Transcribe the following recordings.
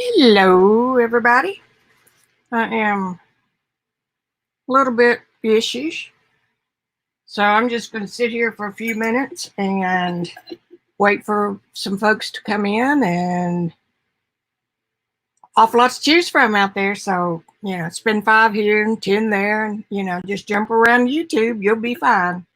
Hello, everybody. I am a little bit ishy, so I'm just going to sit here for a few minutes and wait for some folks to come in, and awful lots to choose from out there. So, spend 5 here and 10 there, and, just jump around YouTube. You'll be fine.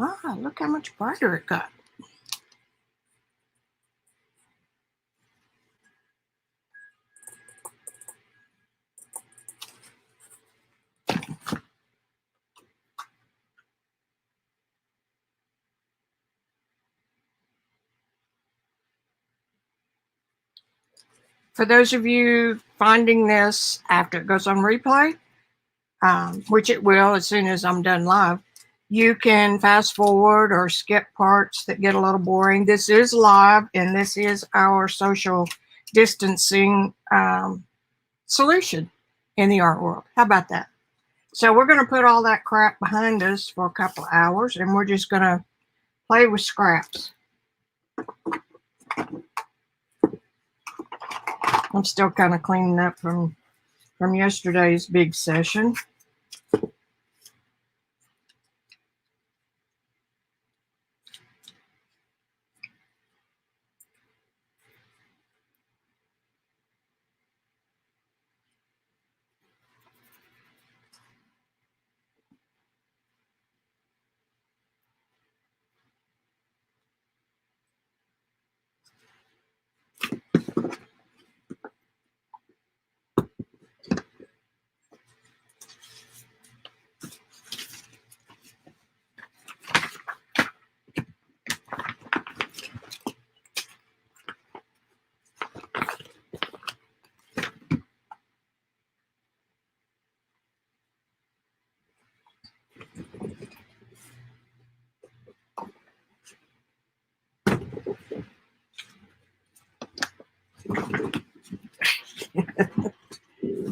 Ah, look how much brighter it got. For those of you finding this after it goes on replay, which it will as soon as I'm done live, you can fast forward or skip parts that get a little boring. This is live, and this is our social distancing solution in the art world. How about that? So we're going to put all that crap behind us for a couple of hours, and we're just going to play with scraps. I'm still kind of cleaning up from yesterday's big session.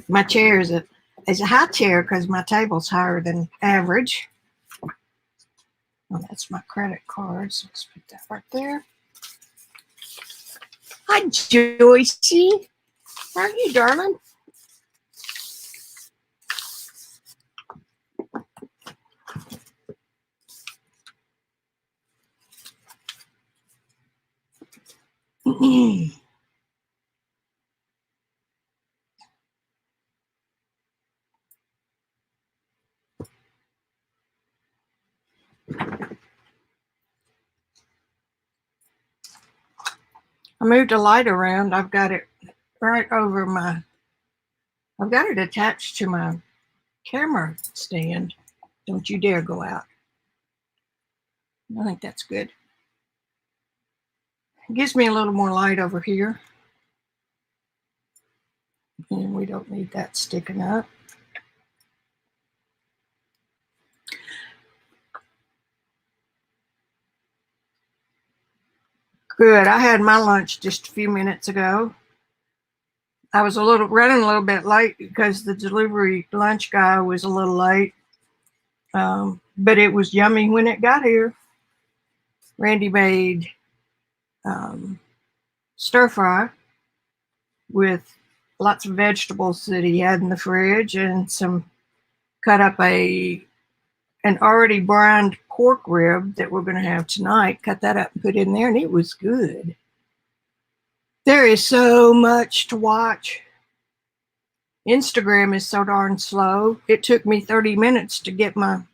My chair is a high chair because my table's higher than average. Oh, that's my credit card, so let's put that right there. Hi, Joycey. How are you, darling? I moved a light around. I've got it right over I've got it attached to my camera stand. Don't you dare go out. I think that's good. It gives me a little more light over here. And we don't need that sticking up. Good. I had my lunch just a few minutes ago. I was running a little bit late because the delivery lunch guy was a little late. But it was yummy when it got here. Randy made stir fry with lots of vegetables that he had in the fridge, and cut up an already brined pork rib that we're going to have tonight. Cut that up and put it in there, and it was good. There is so much to watch. Instagram is so darn slow. It took me 30 minutes to get well,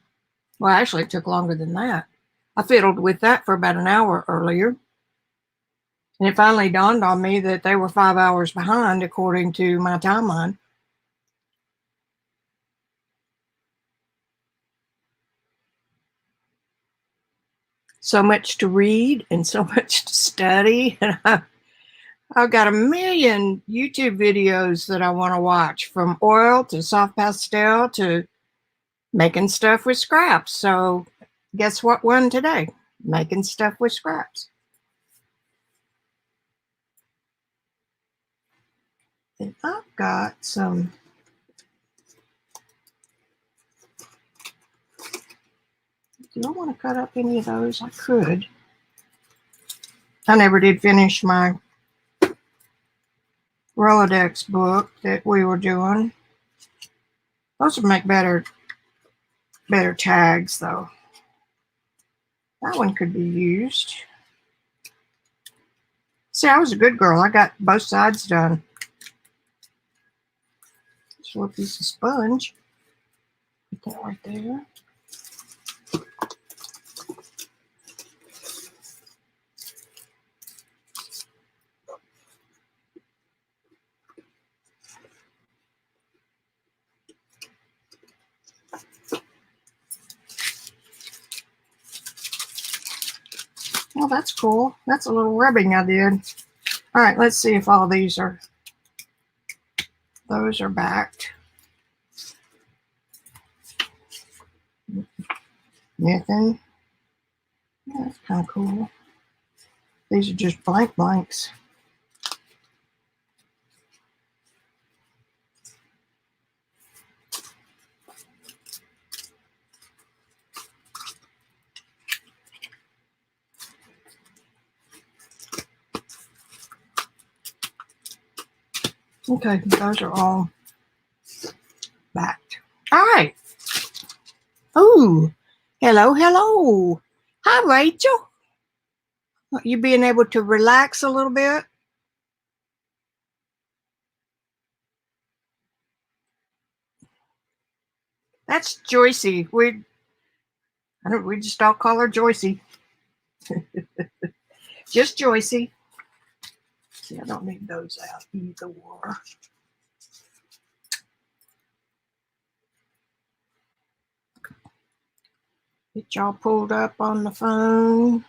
actually it took longer than that. I fiddled with that for about an hour earlier. And it finally dawned on me that they were 5 hours behind according to my timeline. So much to read and so much to study. And I've got a million YouTube videos that I want to watch, from oil to soft pastel to making stuff with scraps. So guess what won today? Making stuff with scraps. And I've got some do I want to cut up any of those? I could. I never did finish my Rolodex book that we were doing. Those would make better tags though. That one could be used. See, I was a good girl. I got both sides done. Just a little piece of sponge. Put that right there. Well, that's cool. That's a little rubbing I did. All right, let's see if all these are, those are backed. Nothing. Yeah, that's kind of cool. These are just blanks. Okay, those are all backed. All right. Oh, hello. Hi, Rachel. You being able to relax a little bit? That's Joycey. We just all call her Joycey. Just Joycey. See, I don't need those out either. Get y'all pulled up on the phone.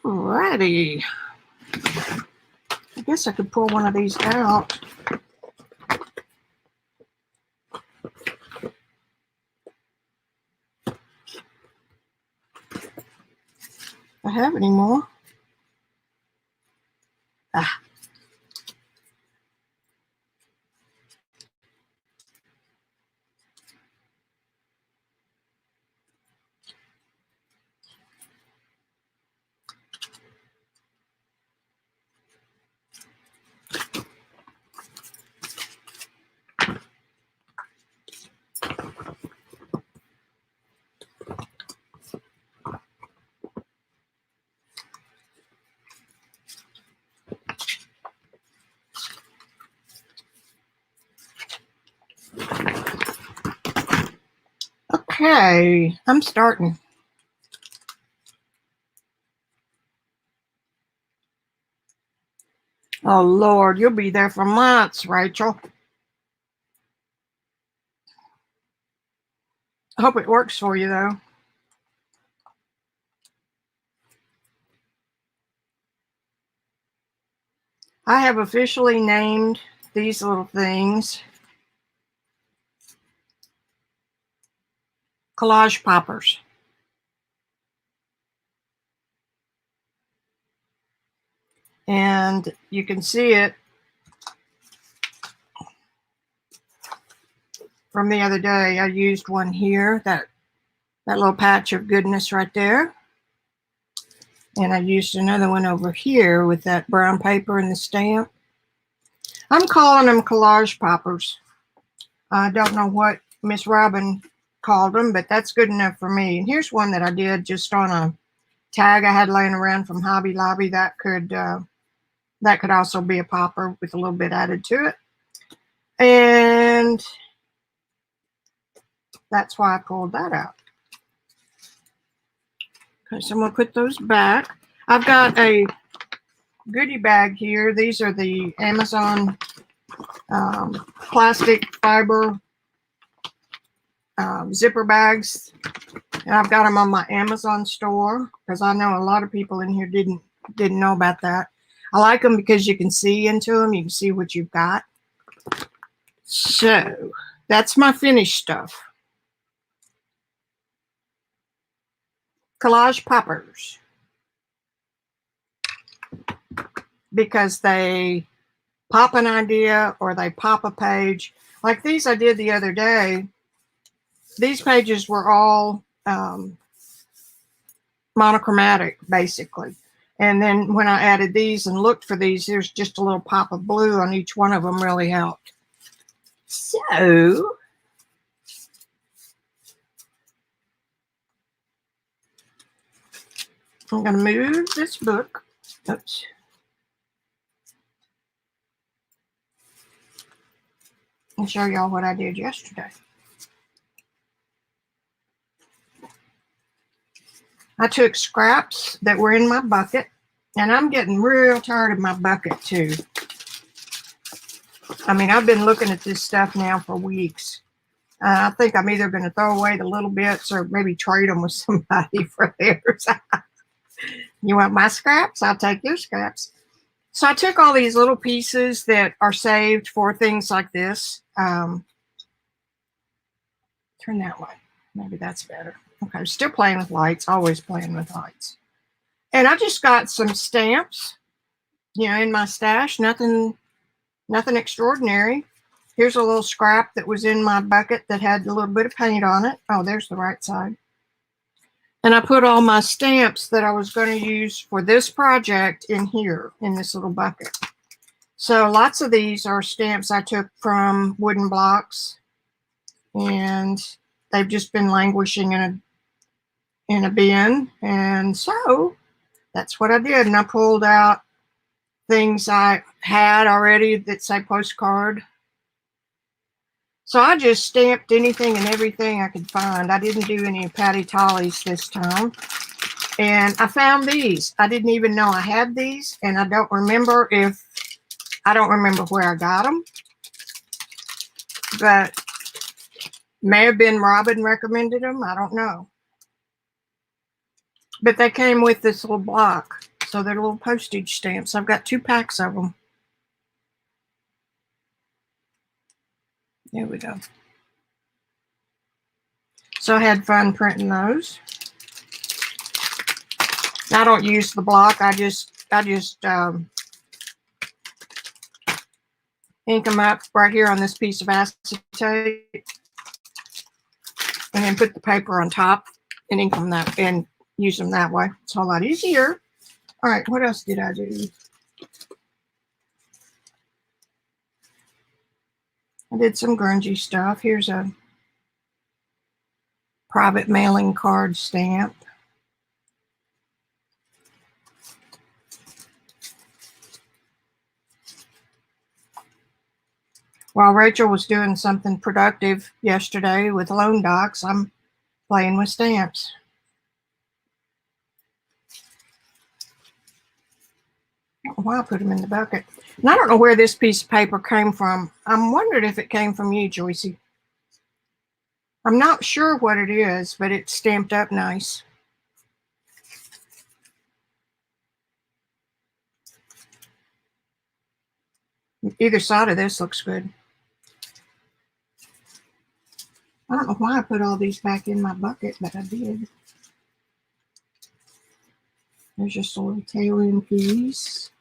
Alrighty. I guess I could pull one of these out. If I have any more. Ah. Okay, I'm starting. Oh, Lord, you'll be there for months, Rachel. I hope it works for you, though. I have officially named these little things Collage Poppers. And you can see it from the other day. I used one here, that little patch of goodness right there. And I used another one over here with that brown paper and the stamp. I'm calling them Collage Poppers. I don't know what Miss Robyn called them, but that's good enough for me. And here's one that I did just on a tag I had laying around from Hobby Lobby. That could also be a popper with a little bit added to it. And that's why I pulled that out. Okay, so I'm going to put those back. I've got a goodie bag here. These are the Amazon plastic fiber zipper bags. And I've got them on my Amazon store because I know a lot of people in here didn't know about that. I like them because you can see into them. You can see what you've got. So That's my finished stuff. Collage Poppers. Because they pop an idea or they pop a page. Like these I did the other day. These pages were all monochromatic, basically. And then when I added these and looked for these, there's just a little pop of blue on each one of them really helped. So I'm going to move this book. Oops. And show y'all what I did yesterday. I took scraps that were in my bucket, and I'm getting real tired of my bucket too. I mean, I've been looking at this stuff now for weeks. I think I'm either going to throw away the little bits or maybe trade them with somebody for theirs. You want my scraps? I'll take your scraps. So I took all these little pieces that are saved for things like this. Turn that way. Maybe that's better. Okay, still playing with lights, always playing with lights. And I just got some stamps, in my stash, nothing extraordinary. Here's a little scrap that was in my bucket that had a little bit of paint on it. Oh, there's the right side. And I put all my stamps that I was going to use for this project in here, in this little bucket. So lots of these are stamps I took from wooden blocks, and they've just been languishing in a bin. And so that's what I did. And I pulled out things I had already that say postcard. So I just stamped anything and everything I could find. I didn't do any Patti Tolley's this time. And I found these. I didn't even know I had these. And I don't remember where I got them. But may have been Robyn recommended them. I don't know. But they came with this little block. So they're little postage stamps. I've got 2 packs of them. There we go. So I had fun printing those. I don't use the block. I just ink them up right here on this piece of acetate, and then put the paper on top and ink them that and use them that way. It's a whole lot easier. All right, what else did I do? I did some grungy stuff. Here's a private mailing card stamp. While Rachel was doing something productive yesterday with loan docs, I'm playing with stamps. I don't know why I put them in the bucket. And I don't know where this piece of paper came from. I'm wondering if it came from you, Joycey. I'm not sure what it is, but it's stamped up nice. Either side of this looks good. I don't know why I put all these back in my bucket, but I did. There's just a little tail-end piece.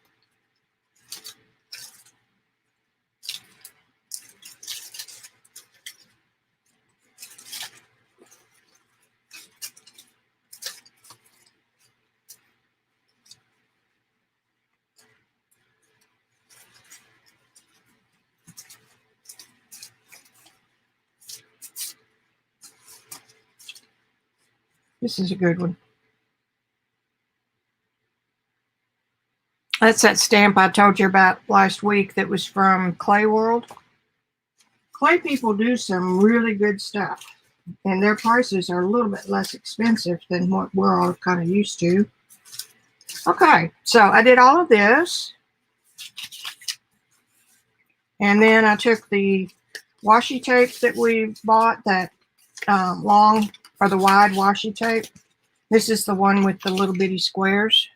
This is a good one. That's that stamp I told you about last week that was from Clay World. Clay people do some really good stuff, and their prices are a little bit less expensive than what we're all kind of used to. Okay, so I did all of this. And then I took the washi tape that we bought, that long or the wide washi tape. This is the one with the little bitty squares.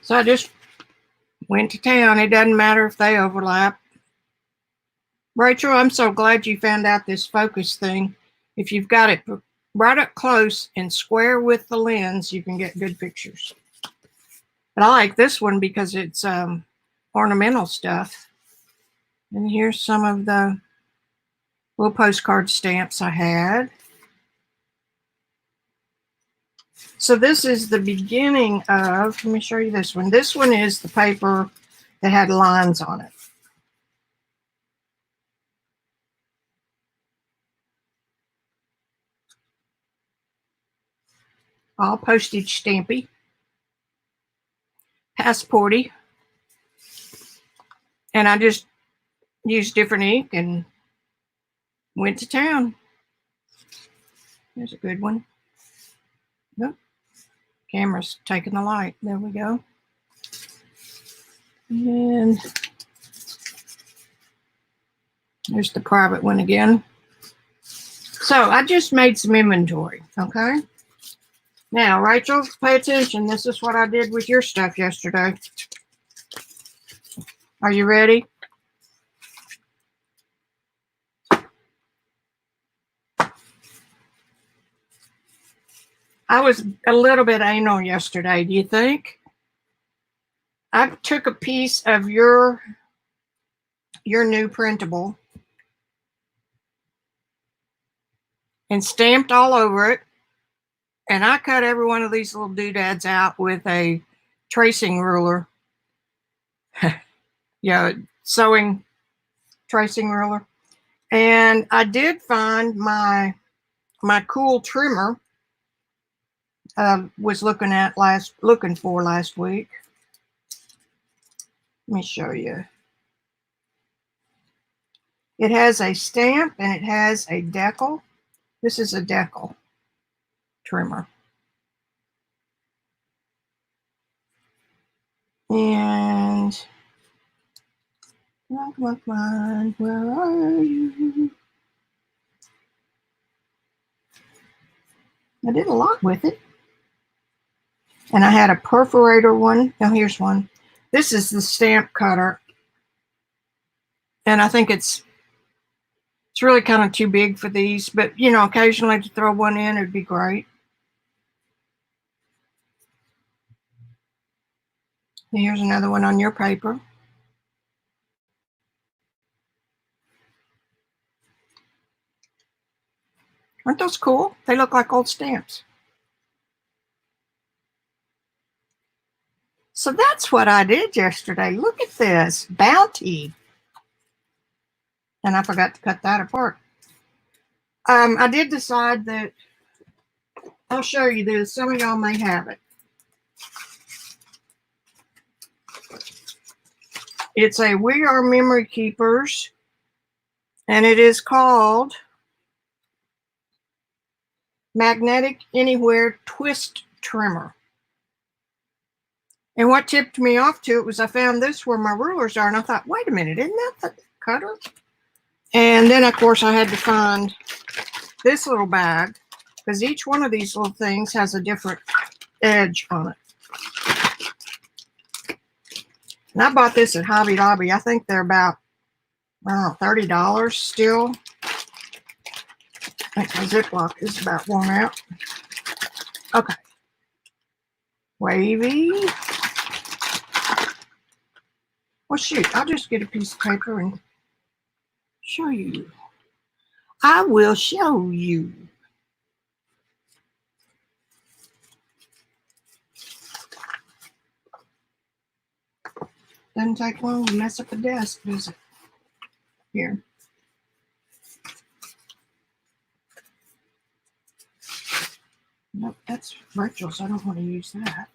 So I just Went to town. It doesn't matter if they overlap. Rachel, I'm so glad you found out this focus thing. If you've got it right up close and square with the lens, you can get good pictures. But I like this one because it's ornamental stuff. And here's some of the little postcard stamps I had. So this is the beginning of, let me show you this one. This one is the paper that had lines on it. All postage stampy. Passporty. And I just used different ink and went to town. There's a good one. Nope. Camera's taking the light. There we go. And there's the private one again. So I just made some inventory, okay? Now, Rachel, pay attention. This is what I did with your stuff yesterday. Are you ready? I was a little bit anal yesterday, do you think? I took a piece of your new printable and stamped all over it. And I cut every one of these little doodads out with a tracing ruler. Yeah, sewing tracing ruler. And I did find my cool trimmer was looking for last week. Let me show you. It has a stamp and it has a decal. This is a decal trimmer. And come on, where are you? I did a lot with it. And I had a perforator one. Now here's one. This is the stamp cutter. And I think it's really kind of too big for these, but you know, occasionally to throw one in, it'd be great. Here's another one on your paper. Aren't those cool? They look like old stamps. So that's what I did yesterday. Look at this, Bounty. And I forgot to cut that apart. I did decide that I'll show you this. Some of y'all may have it. It's a We Are Memory Keepers, and it is called Magnetic Anywhere Twist Trimmer. And what tipped me off to it was I found this where my rulers are, and I thought, wait a minute, isn't that the cutter? And then, of course, I had to find this little bag, because each one of these little things has a different edge on it. And I bought this at Hobby Lobby. I think they're about, I don't know, $30 still. I think my Ziploc is about worn out. Okay. Wavy. Well, shoot, I'll just get a piece of paper and show you. I will show you. Doesn't take long to mess up a desk, does it? Here. Nope, that's Rachel's. I don't want to use that.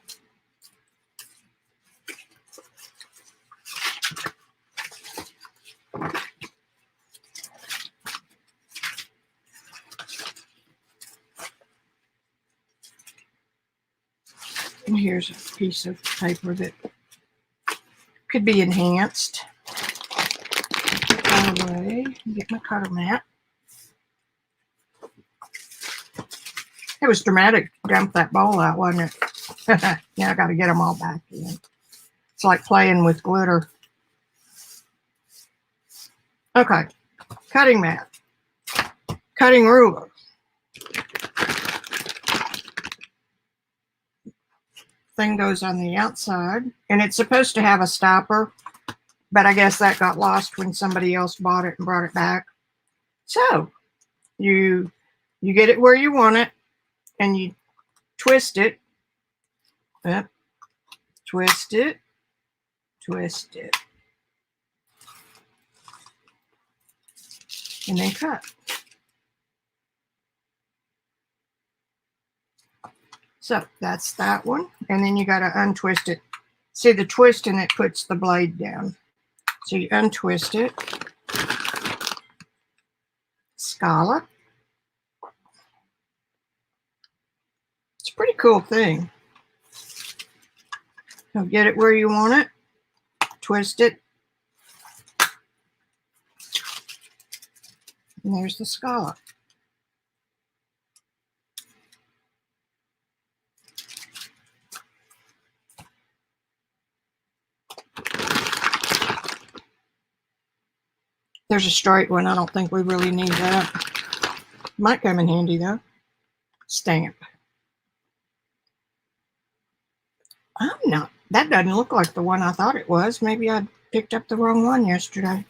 And here's a piece of paper that could be enhanced. Put that away. Get my cutter mat. It was dramatic to dump that bowl out, wasn't it? Now I got to get them all back in. It's like playing with glitter. Okay, cutting mat, cutting ruler. Thing goes on the outside, and it's supposed to have a stopper, but I guess that got lost when somebody else bought it and brought it back. So you get it where you want it, and you twist it. Yep. Twist it, twist it, and then cut. So that's that one, and then you got to untwist it. See, the twist and it puts the blade down. So you untwist it. Scallop. It's a pretty cool thing. So get it where you want it. Twist it. And there's the scallop. There's a straight one. I don't think we really need that. Might come in handy though. Stamp. That doesn't look like the one I thought it was. Maybe I picked up the wrong one yesterday.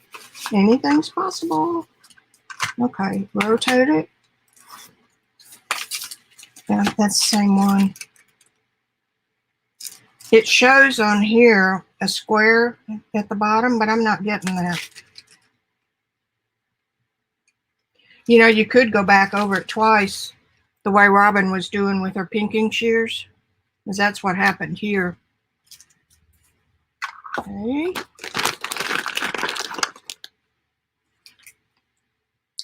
Anything's possible. Okay, rotate it. Yeah, that's the same one. It shows on here a square at the bottom, but I'm not getting that. You know, you could go back over it twice, the way Robyn was doing with her pinking shears, because that's what happened here. Okay.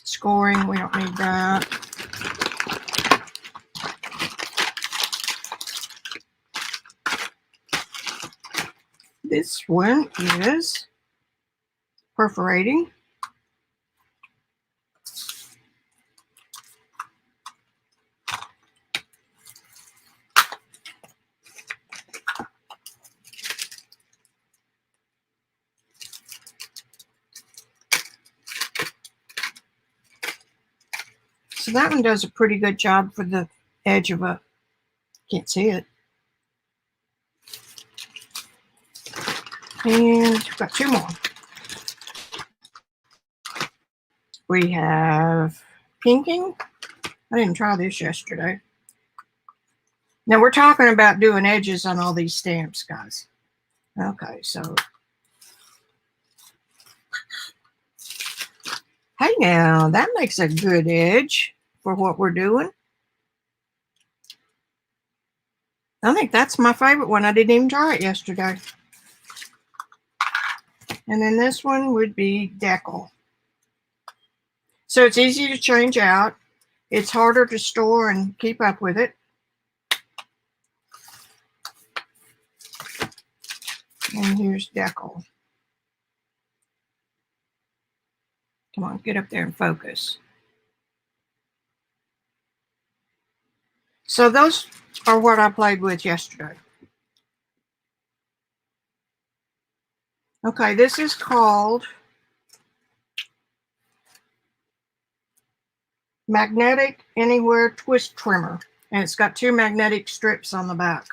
Scoring, we don't need that. This one is perforating. So that one does a pretty good job for the edge of a, can't see it. And we've got two more. We have pinking. I didn't try this yesterday. Now we're talking about doing edges on all these stamps, guys. Okay, so. Hey now, that makes a good edge for what we're doing. I think that's my favorite one. I didn't even try it yesterday. And then this one would be decal. So it's easy to change out. It's harder to store and keep up with it. And here's decal. Come on, get up there and focus. So those are what I played with yesterday. Okay, this is called Magnetic Anywhere Twist Trimmer. And it's got two magnetic strips on the back.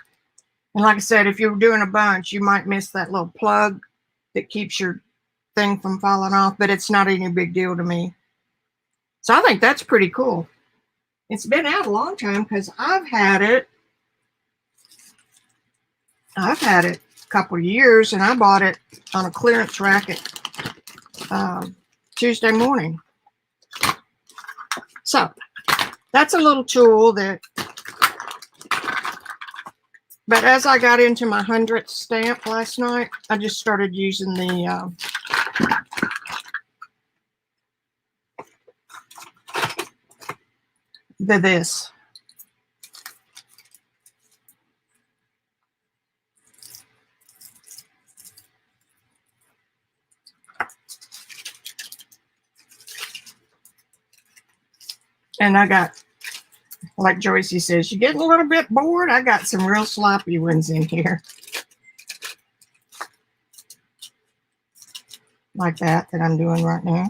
And like I said, if you're doing a bunch, you might miss that little plug that keeps your thing from falling off, but it's not any big deal to me. So I think that's pretty cool. It's been out a long time because I've had it a couple of years, and I bought it on a clearance rack at Tuesday morning. So that's a little tool that, but as I got into my 100th stamp last night, I just started using this. And I got, like Joycey says, you're getting a little bit bored. I got some real sloppy ones in here. like that I'm doing right now.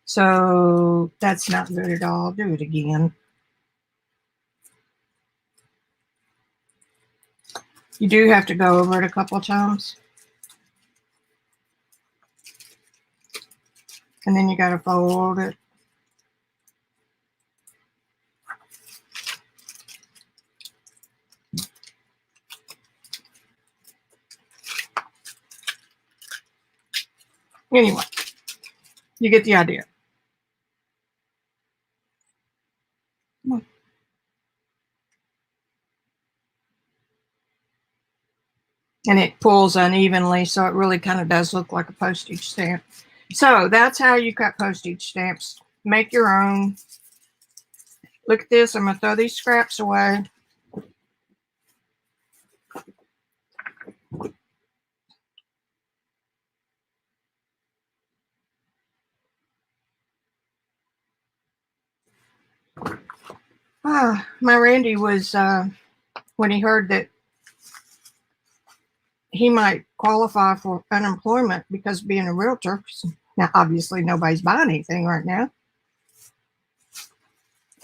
So that's not good at all. I'll do it again. You do have to go over it a couple of times. And then you got to fold it. Anyway, you get the idea. And it pulls unevenly, so it really kind of does look like a postage stamp. So that's how you cut postage stamps. Make your own. Look at this. I'm going to throw these scraps away. My Randy was, when he heard that he might qualify for unemployment because of being a realtor. Now, obviously, nobody's buying anything right now.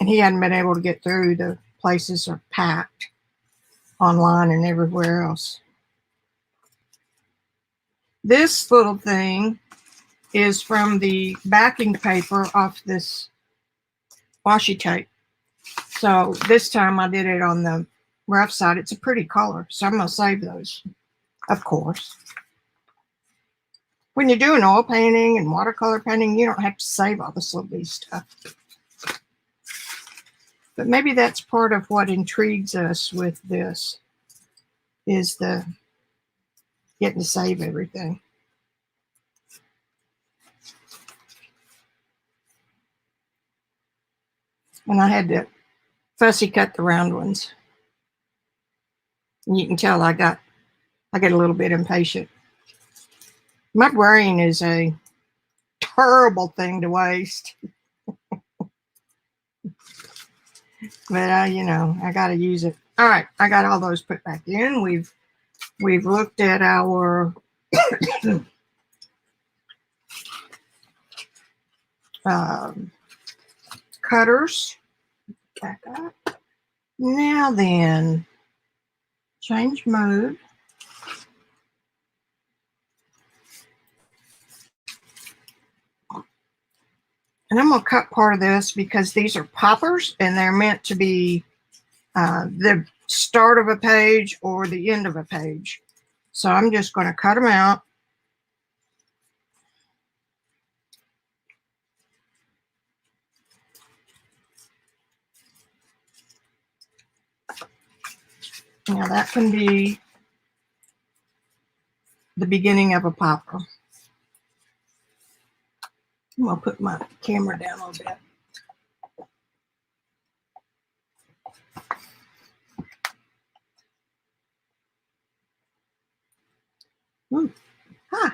And he hadn't been able to get through. The places are packed online and everywhere else. This little thing is from the backing paper off this washi tape. So this time I did it on the rough side. It's a pretty color, so I'm going to save those, of course. When you're doing oil painting and watercolor painting, you don't have to save all this little stuff. But maybe that's part of what intrigues us with this, is the getting to save everything. And I had to fussy cut the round ones. And you can tell I get a little bit impatient. My brain is a terrible thing to waste. But you know, I got to use it. All right, I got all those put back in. We've looked at our cutters. Back up. Now then, change mode. And I'm going to cut part of this because these are poppers and they're meant to be the start of a page or the end of a page. So I'm just going to cut them out. Now that can be the beginning of a popper. I'm going to put my camera down a little bit. Hi.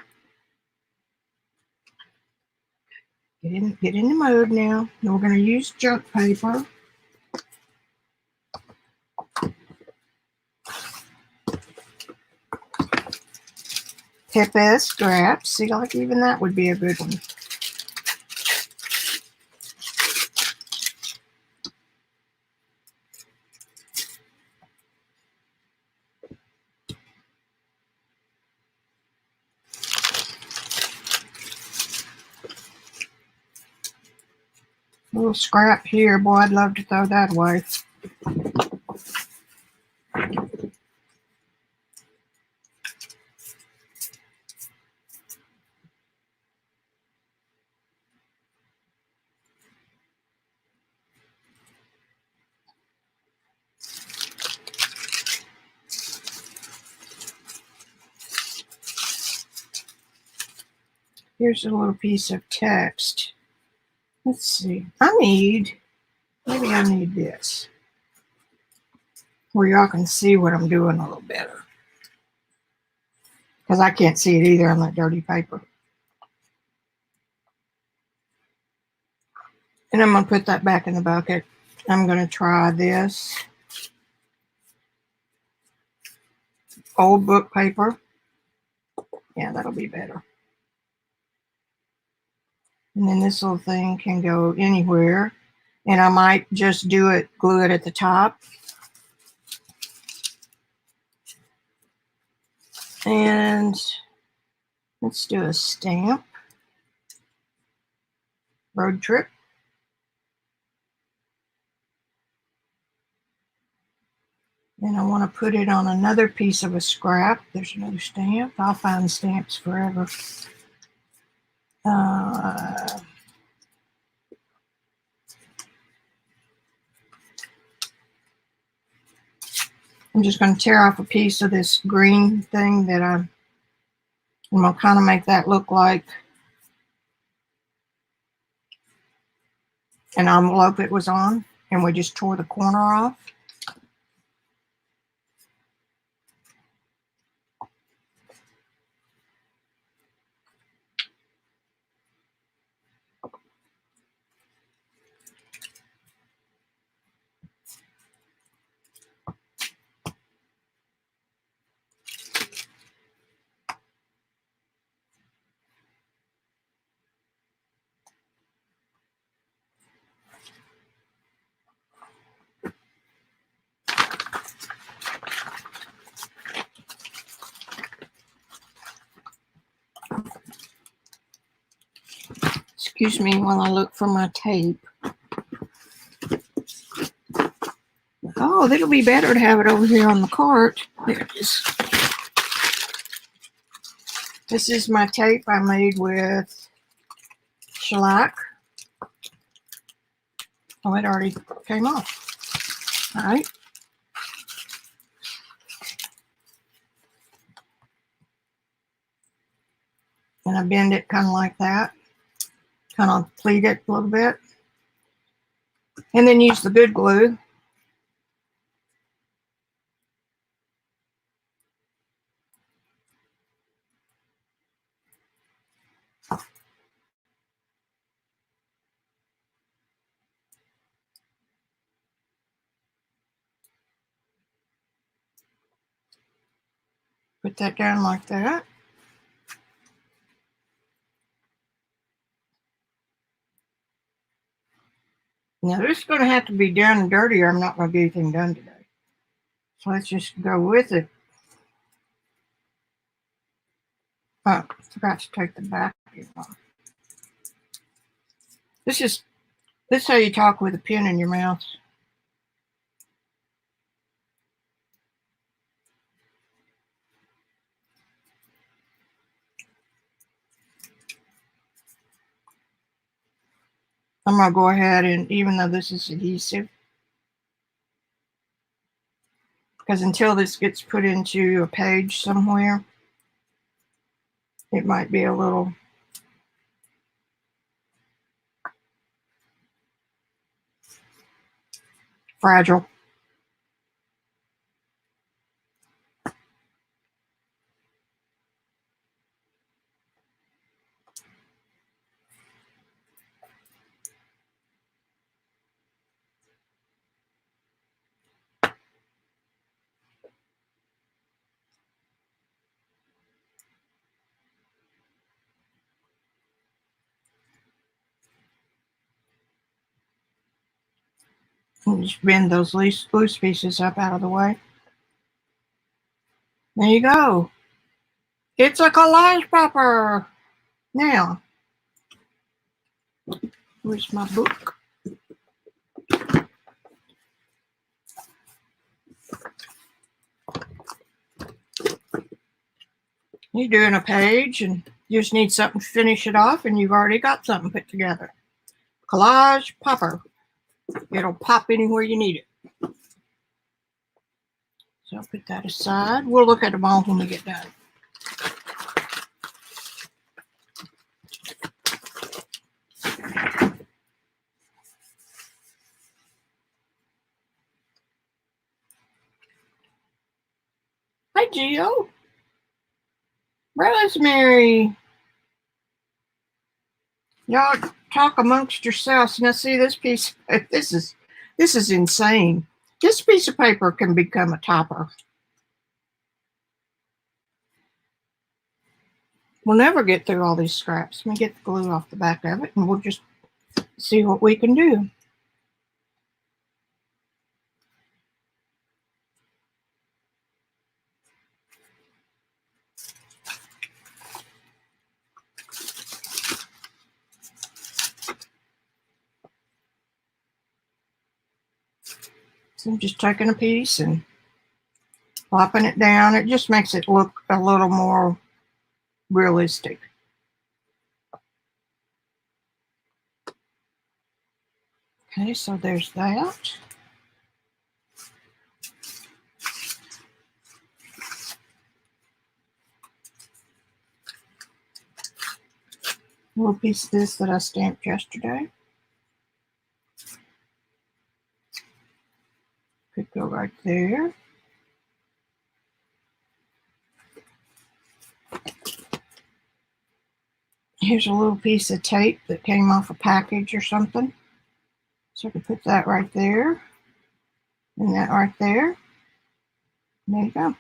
Get in the mode now. Now we're going to use junk paper. Pepe scraps. See, like even that would be a good one. A little scrap here. Boy, I'd love to throw that away. Here's a little piece of text. Let's see. Maybe I need this, where y'all can see what I'm doing a little better. Because I can't see it either on that dirty paper. And I'm going to put that back in the bucket. I'm going to try this old book paper. Yeah, that'll be better. And then this little thing can go anywhere. And I might just glue it at the top. And let's do a stamp. Road trip. And I want to put it on another piece of a scrap. There's another stamp. I'll find stamps forever. I'm just going to tear off a piece of this green thing that I'm going to kind of make that look like an envelope it was on. And we just tore the corner off. Excuse me while I look for my tape. Oh, that'll be better to have it over here on the cart. There it is. This is my tape I made with shellac. Oh, it already came off. All right. And I bend it kind of like that. Kind of pleat it a little bit. And then use the good glue. Put that down like that. Now this is going to have to be done and dirty or I'm not going to get anything done today. So let's just go with it. Oh, forgot to take the back off. This is how you talk with a pen in your mouth. I'm going to go ahead and, even though this is adhesive, because until this gets put into a page somewhere, it might be a little fragile. And just bend those loose pieces up out of the way. There you go. It's a collage popper. Now, where's my book? You're doing a page and you just need something to finish it off and you've already got something put together. Collage popper. It'll pop anywhere you need it. So I'll put that aside. We'll look at them all when we get done. Hi, Gio. Rosemary. Y'all talk amongst yourselves. Now see this piece. This is insane. This piece of paper can become a topper. We'll never get through all these scraps. Let me get the glue off the back of it and we'll just see what we can do. So I'm just taking a piece and plopping it down. It just makes it look a little more realistic. Okay, so there's that. A little piece of this that I stamped yesterday. Could go right there. Here's a little piece of tape that came off a package or something. So I can put that right there. And that right there. There you go.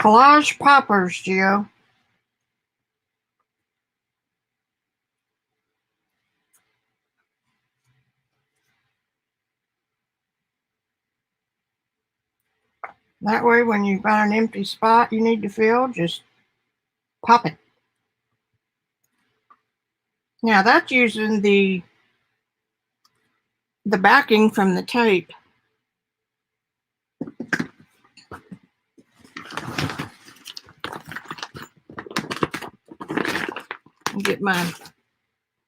Collage Poppers, Gio. That way when you find an empty spot you need to fill, just pop it. Now that's using the backing from the tape.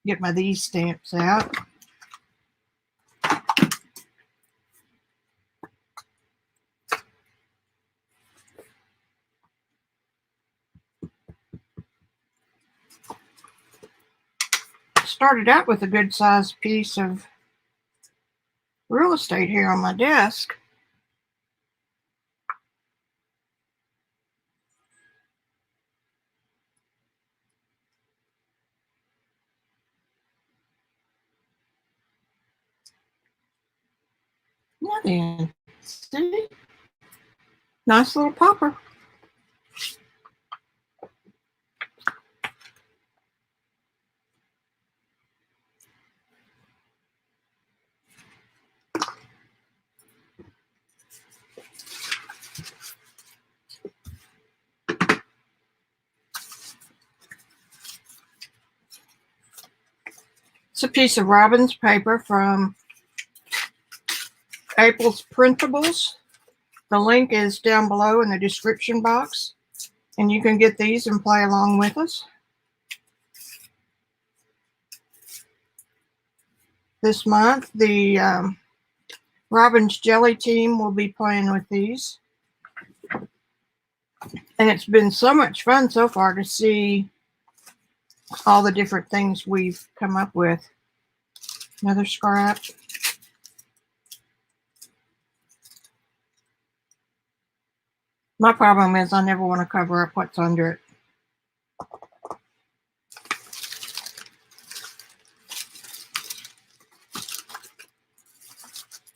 Get my these stamps out. Started out with a good sized piece of real estate here on my desk. Now then, see? Nice little popper. It's a piece of Robyn's paper from April's Printables. The link is down below in the description box, and you can get these and play along with us. This month, the Robyn's Jelly team will be playing with these. And it's been so much fun so far to see all the different things we've come up with. Another scrap. My problem is I never want to cover up what's under it. A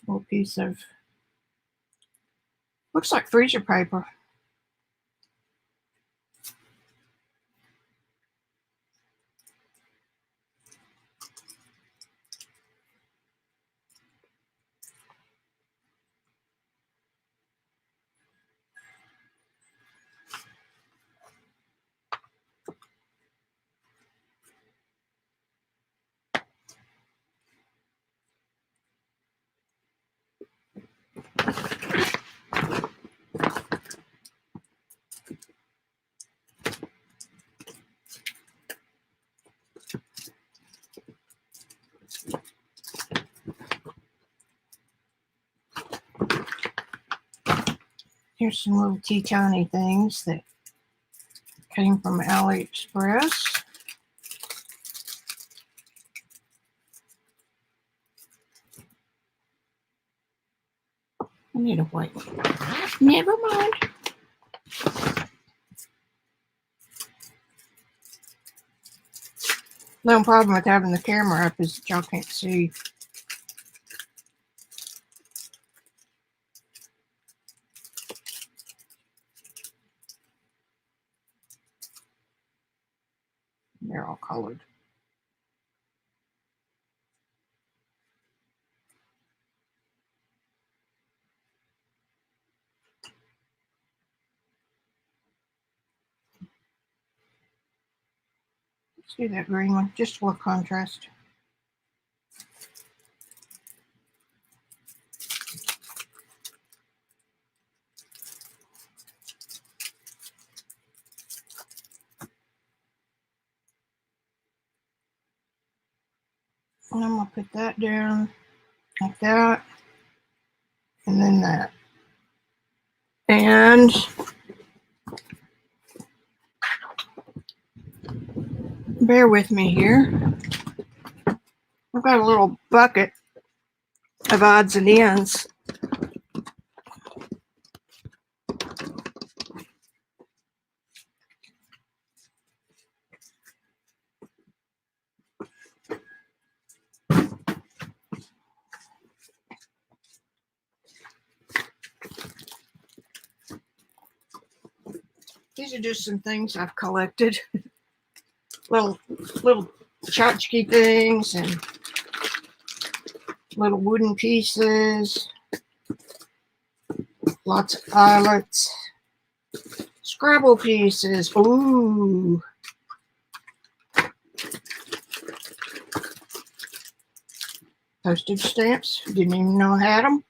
little piece of, looks like freezer paper. Here's some little teeny things that came from AliExpress. I need a white one. Never mind. No problem with having the camera up is that y'all can't see. They're all colored. Let's do that green one, just for contrast. And I'm gonna put that down like that, and then that. And bear with me here. I've got a little bucket of odds and ends. These are just some things I've collected. little tchotchke things and little wooden pieces. Lots of eyelets. Scrabble pieces. Ooh. Postage stamps. Didn't even know I had them.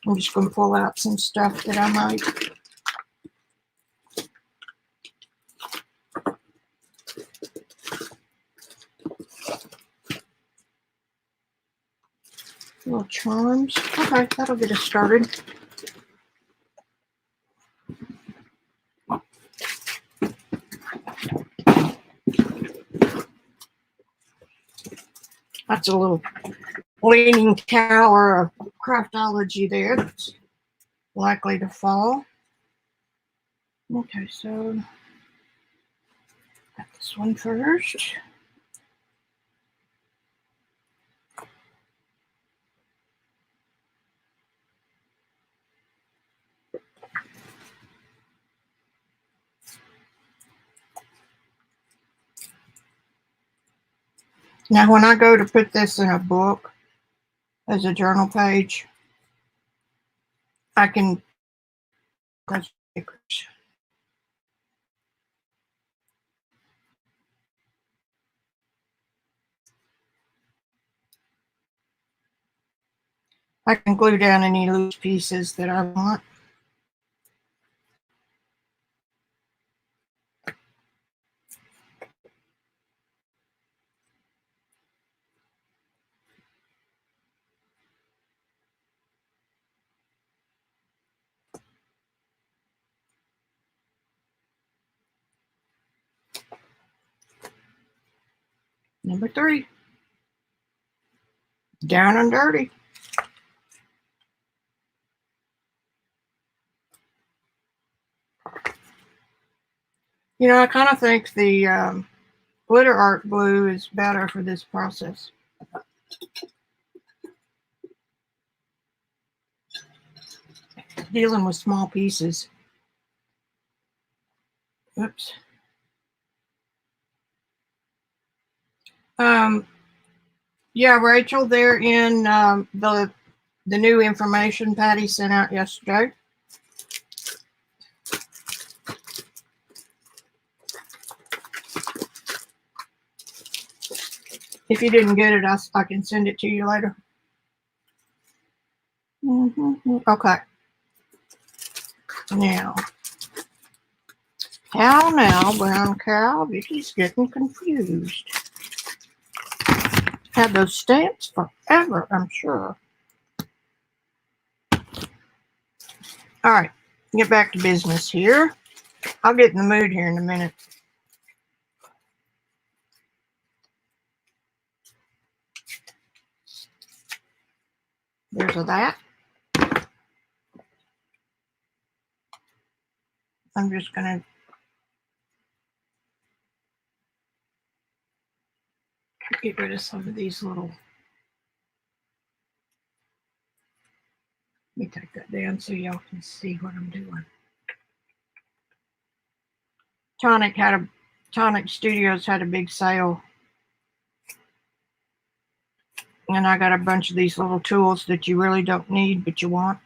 I'm just going to pull out some stuff that I might. Little charms. Okay, that'll get us started. That's a little leaning tower of craftology there that's likely to fall. Okay, so got this one first. Now, when I go to put this in a book as a journal page, I can glue down any loose pieces that I want. Number 3. Down and dirty. You know, I kind of think the glitter art glue is better for this process. Dealing with small pieces. Oops. Yeah, Rachel, they're in the new information Patti sent out yesterday. If you didn't get it, I can send it to you later. Okay. Now, brown cow, Vicki's getting confused. had those stamps forever, I'm sure. All right, get back to business here. I'll get in the mood here in a minute. There's that. I'm just going to get rid of some of these little. Let me take that down so y'all can see what I'm doing. Tonic Studios had a big sale. And I got a bunch of these little tools that you really don't need, but you want.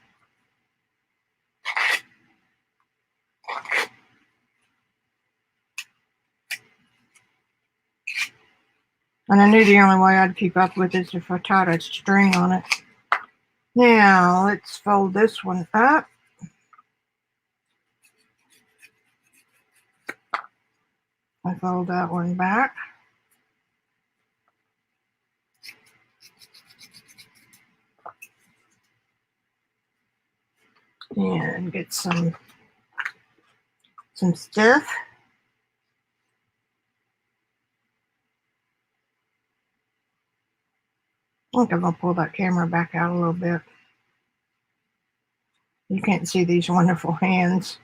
And I knew the only way I'd keep up with this if I tied a string on it. Now, let's fold this one up. I fold that one back. And get some stuff. I think I'm going to pull that camera back out a little bit. You can't see these wonderful hands.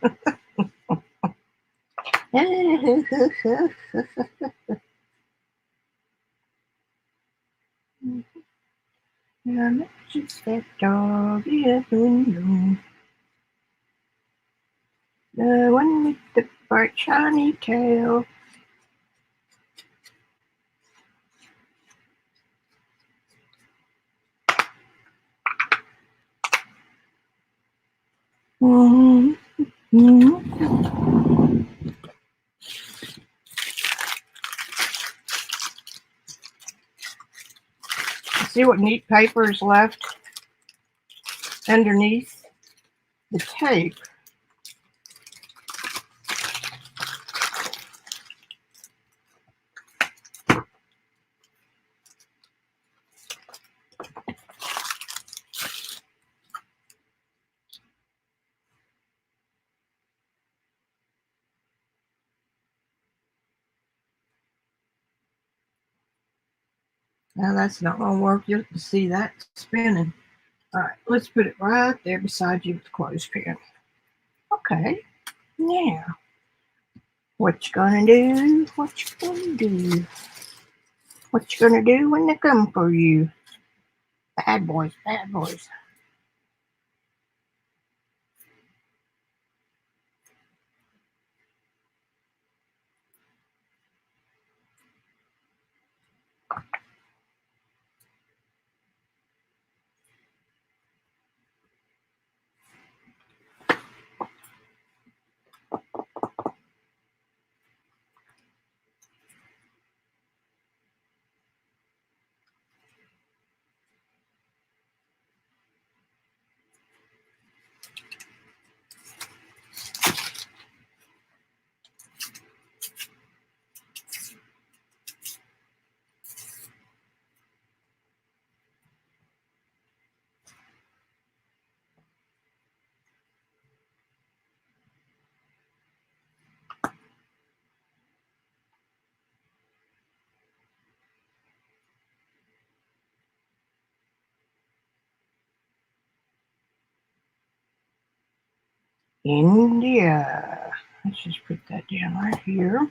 Just that dog in the window. The one with the bright shiny tail. See what neat paper is left underneath the tape. Now that's not going to work. You'll see that spinning. All right, let's put it right there beside you with the clothespin. Okay, now what you gonna do? What you gonna do? What you gonna do when they come for you? Bad boys, bad boys. India. Let's just put that down right here.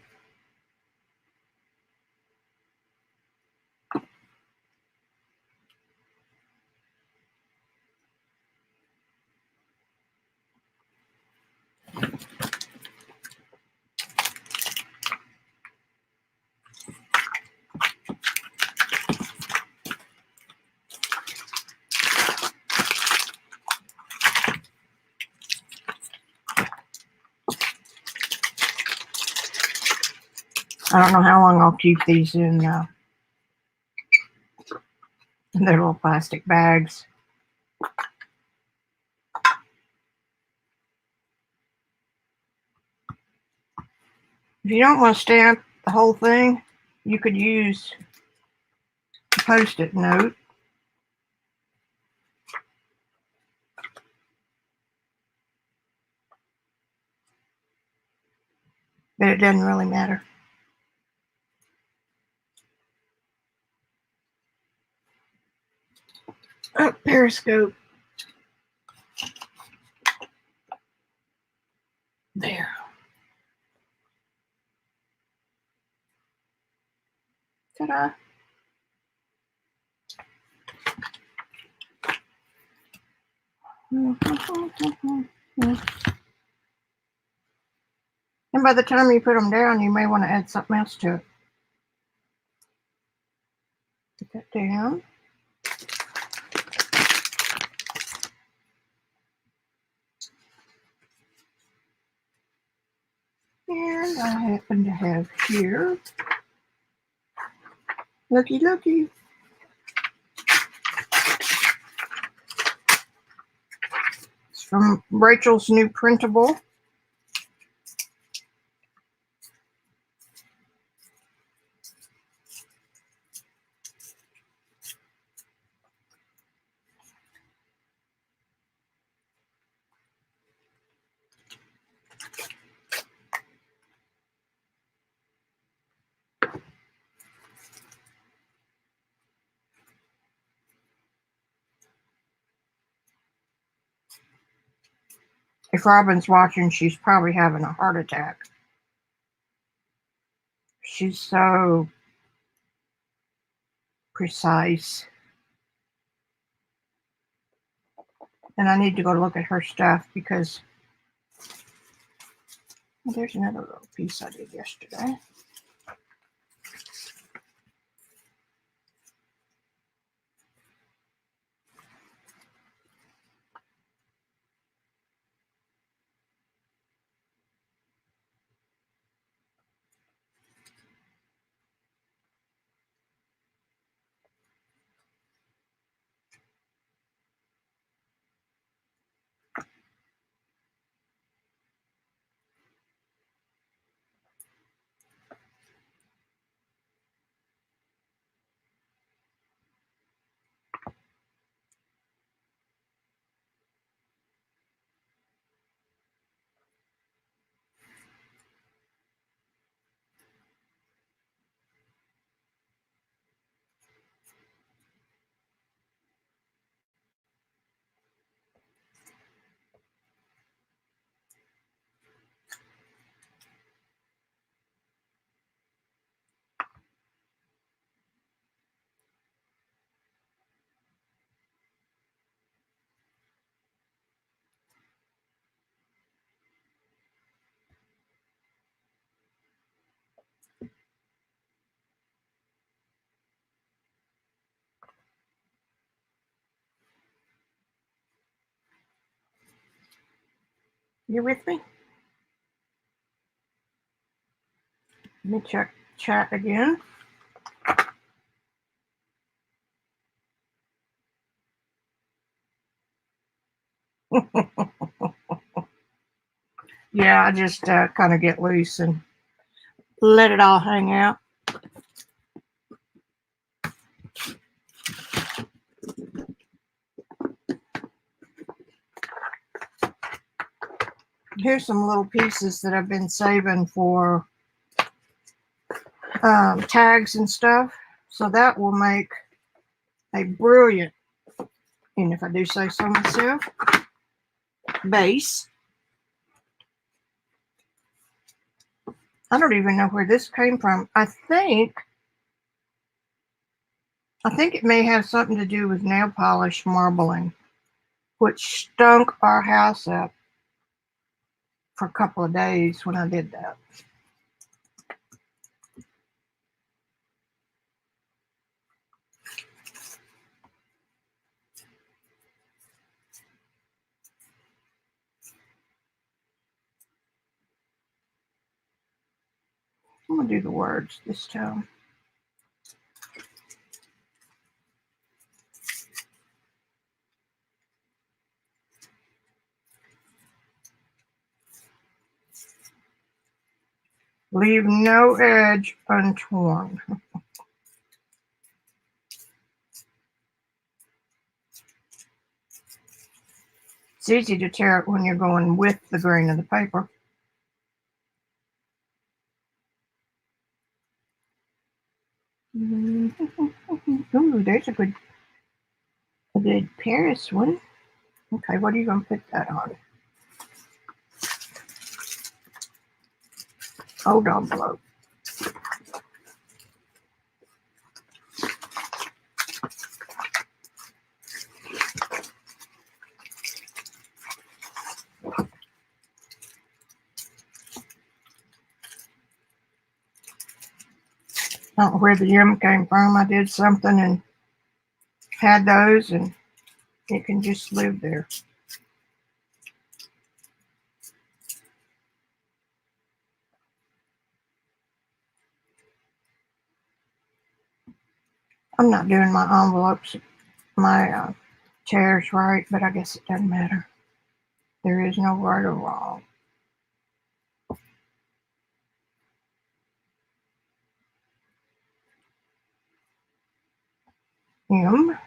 I don't know how long I'll keep these in their little plastic bags. If you don't want to stamp the whole thing, you could use Post-it note. But it doesn't really matter. Oh, Periscope. There. Ta-da. And by the time you put them down, you may want to add something else to it. Put that down. And I happen to have here, looky. It's from Rachel's new printable. If Robyn's watching, she's probably having a heart attack. She's so precise. And I need to go look at her stuff because well, there's another little piece I did yesterday. You with me? Let me check chat again. Yeah, I just kind of get loose and let it all hang out. Here's some little pieces that I've been saving for tags and stuff. So that will make a brilliant, and if I do say so myself, base. I don't even know where this came from. I think it may have something to do with nail polish marbling, which stunk our house up for a couple of days when I did that. I'm going to do the words this time. Leave no edge untorn. It's easy to tear it when you're going with the grain of the paper. Ooh, there's a good Parrish one. Okay, what are you going to put that on? Old envelope. I don't know where the yum came from. I did something and had those, and it can just live there. I'm not doing my envelopes, my chairs right, but I guess it doesn't matter. There is no right or wrong. Yum.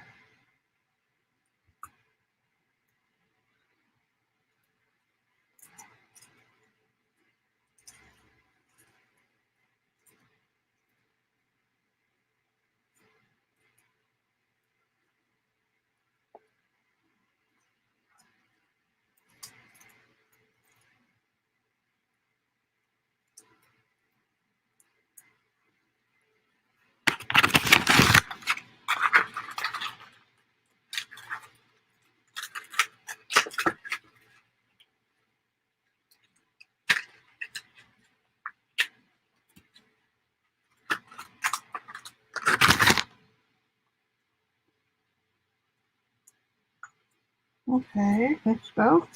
Okay, let's go.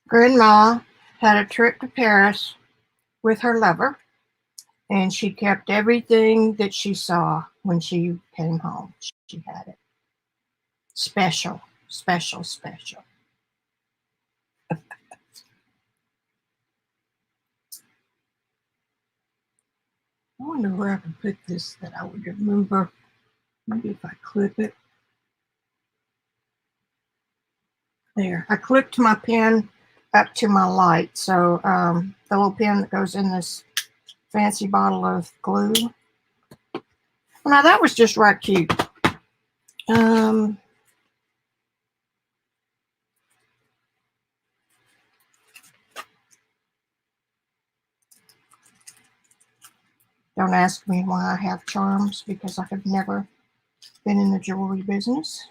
Grandma had a trip to Paris with her lover, and she kept everything that she saw when she came home. She had it. Special, special, special. I wonder where I can put this that I would remember. Maybe if I clip it. There. I clipped my pen up to my light. So the little pen that goes in this fancy bottle of glue. Now that was just right cute. Don't ask me why I have charms, because I have never been in the jewelry business.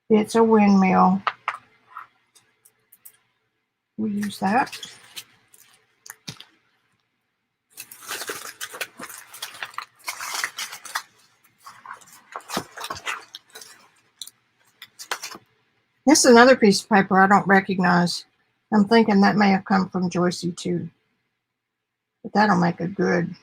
It's a windmill. We use that. This is another piece of paper I don't recognize. I'm thinking that may have come from Joycey too. But that'll make a good.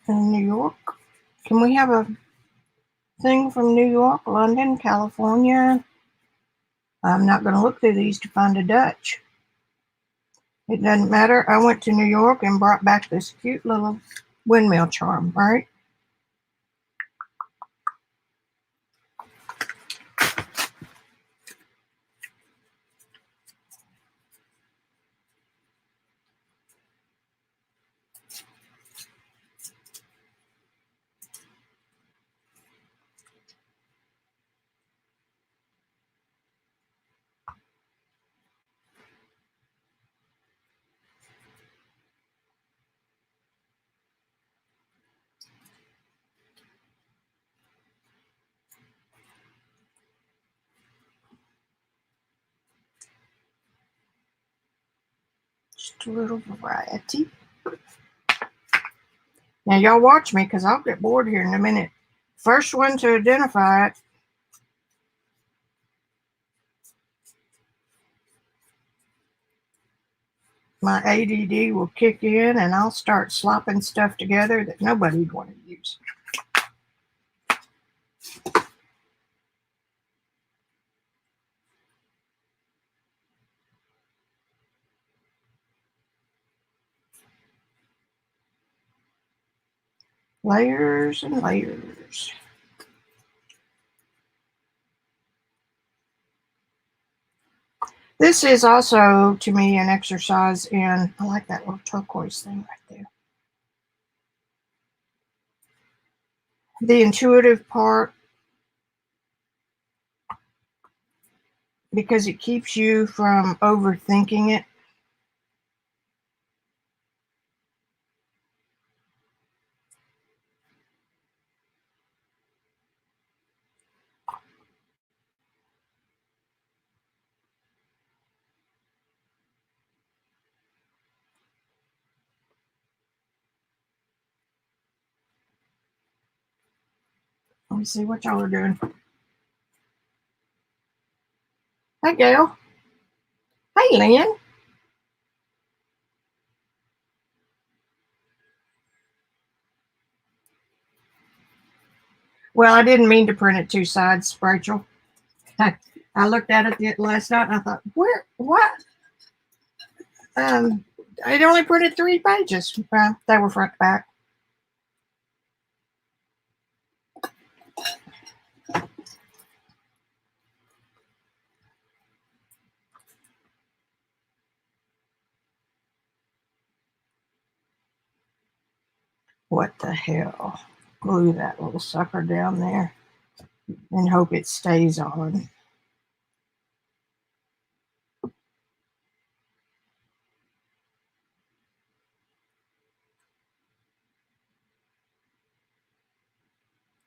in New York. Can we have a thing from New York, London, California? I'm not going to look through these to find a Dutch. It doesn't matter. I went to New York and brought back this cute little windmill charm, right? Just a little variety. Now y'all watch me because I'll get bored here in a minute. First one to identify it. My ADD will kick in and I'll start slopping stuff together that nobody'd want to use. Layers and layers. This is also, to me, an exercise in, I like that little turquoise thing right there. The intuitive part, because it keeps you from overthinking it. Let me see what y'all are doing. Hey, Gail. Hey, Lynn. Well, I didn't mean to print it 2 sides, Rachel. I looked at it last night and I thought, what? It only printed 3 pages. They were front to back. What the hell? Glue that little sucker down there and hope it stays on.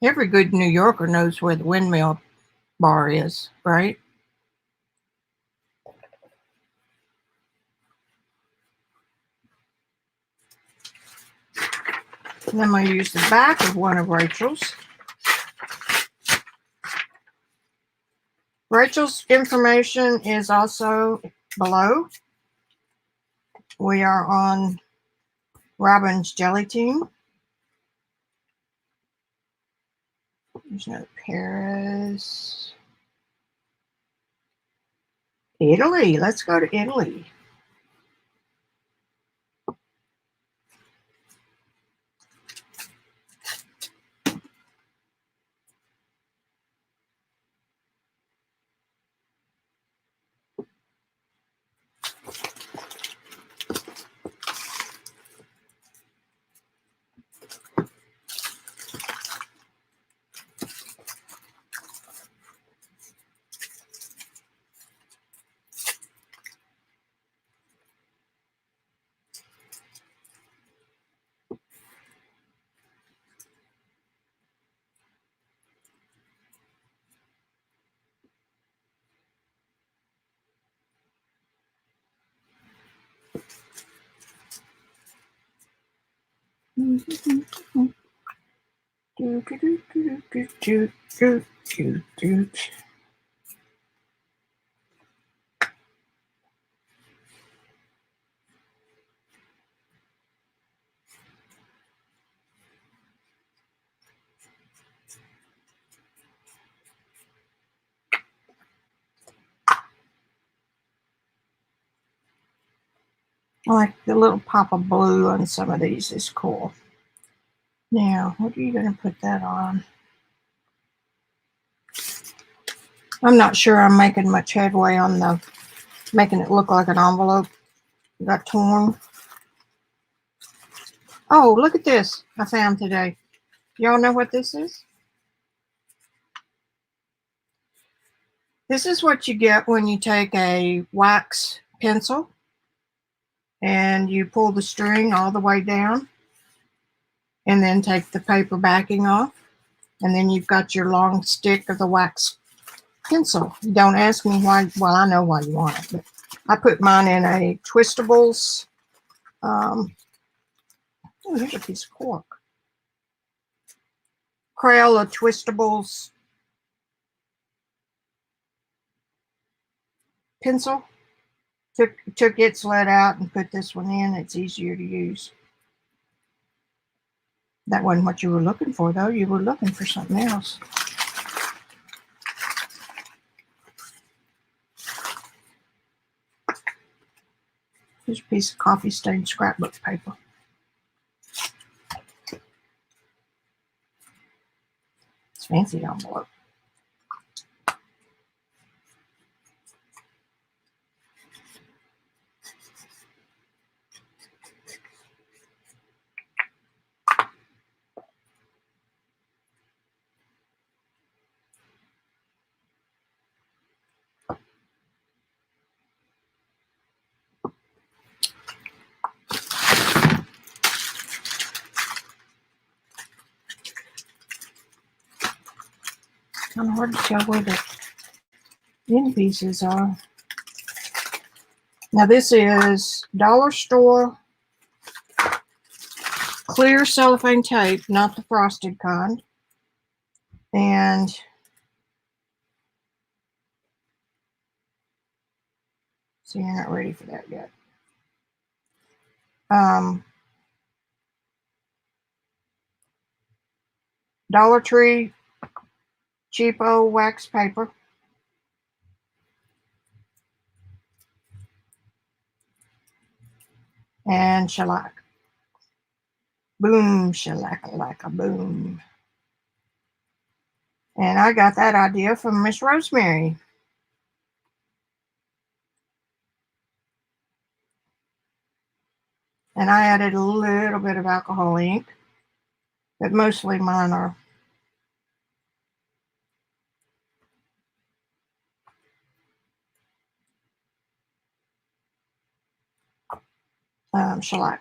Every good New Yorker knows where the windmill bar is, right? And I'm going to use the back of one of Rachel's. Rachel's information is also below. We are on Robyn's Jelly Team. There's no Paris. Italy. Let's go to Italy. I like the little pop of blue on some of these is cool. Now, what are you going to put that on? I'm not sure I'm making much headway on the making it look like an envelope. It got torn. Oh, look at this I found today. Y'all know what this is? This is what you get when you take a wax pencil and you pull the string all the way down and then take the paper backing off. And then you've got your long stick of the wax pencil. Don't ask me why. Well, I know why you want it, but I put mine in a Twistables. Oh, here's a piece of cork. Crayola Twistables pencil. Took its lead out and put this one in. It's easier to use. That wasn't what you were looking for, though. You were looking for something else. Here's a piece of coffee stained scrapbook paper. It's fancy envelope. Kind of hard to tell where the end pieces are. Now this is dollar store clear cellophane tape, not the frosted kind. And see, you're not ready for that yet. Dollar Tree cheapo wax paper. And shellac. Boom, shellac like a boom. And I got that idea from Miss Rosemary. And I added a little bit of alcohol ink, but mostly mine are shellac.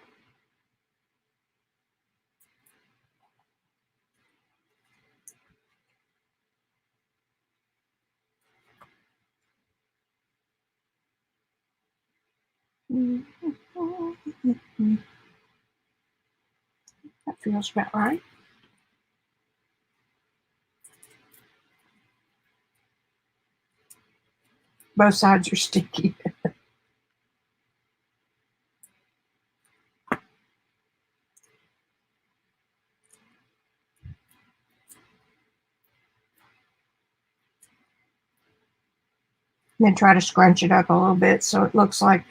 That feels about right. Both sides are sticky. Then try to scrunch it up a little bit so it looks like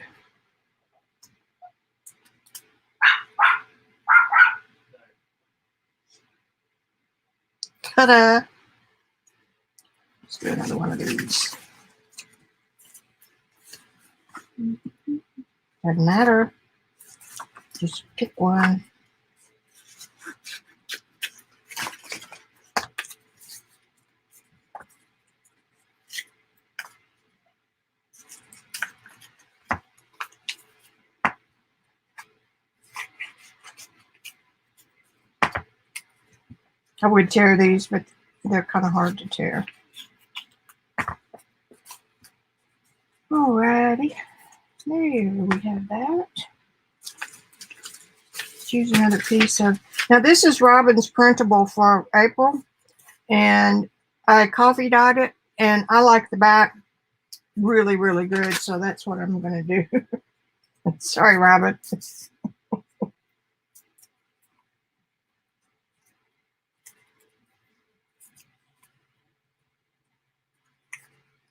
ta-da. Let's do another one of these. Doesn't matter. Just pick one. I would tear these, but they're kind of hard to tear. Alrighty. There we have that. Let's use another piece of... Now this is Robyn's printable for April. And I coffee dyed it. And I like the back really, really good. So that's what I'm going to do. Sorry, Robyn.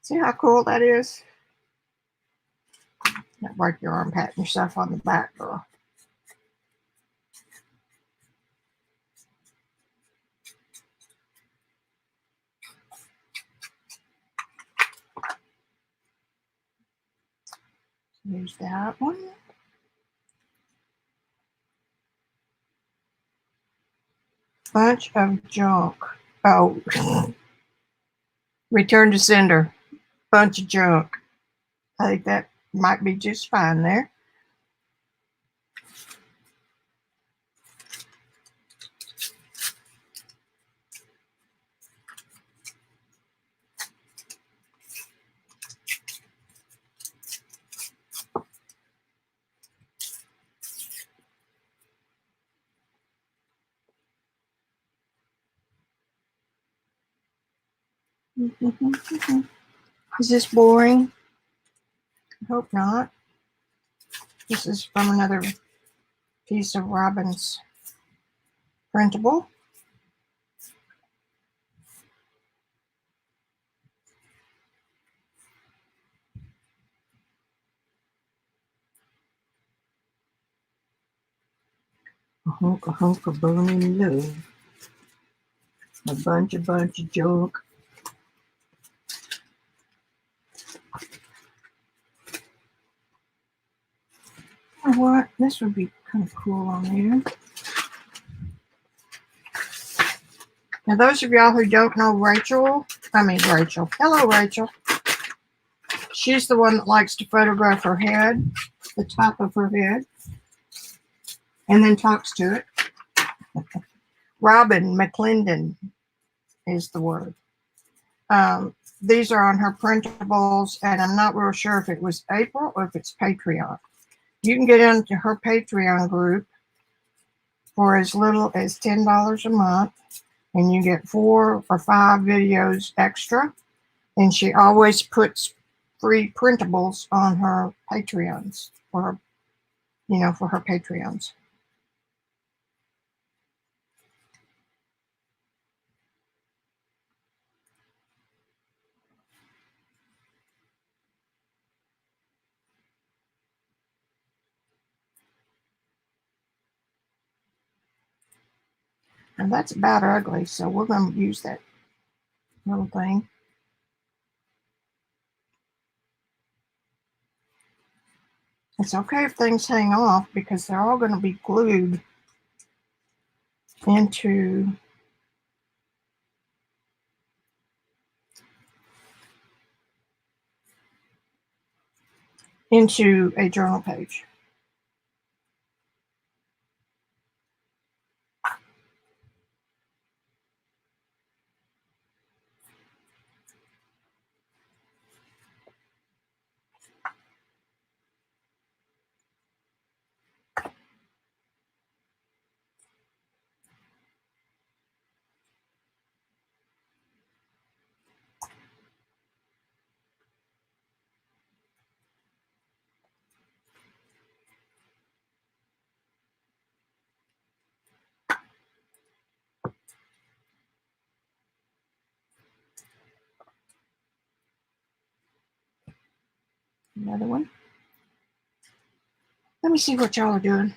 See how cool that is? No. Don't break your arm patting yourself on the back, girl. Use that one. Bunch of junk. Oh, return to sender. Bunch of junk. I think that might be just fine there. Is this boring? I hope not. This is from another piece of Robyn's printable. A hunk of burning love. A bunch of junk. You know what? This would be kind of cool on there. Now, those of y'all who don't know Rachel. Hello, Rachel. She's the one that likes to photograph her head, the top of her head, and then talks to it. Robyn McClendon is the word. These are on her printables, and I'm not real sure if it was April or if it's Patreon. You can get into her Patreon group for as little as $10 a month, and you get 4 or 5 videos extra. And she always puts free printables on her Patreons for her, for her Patreons. And that's about ugly, so we're going to use that little thing. It's okay if things hang off because they're all going to be glued into a journal page. Another one. Let me see what y'all are doing.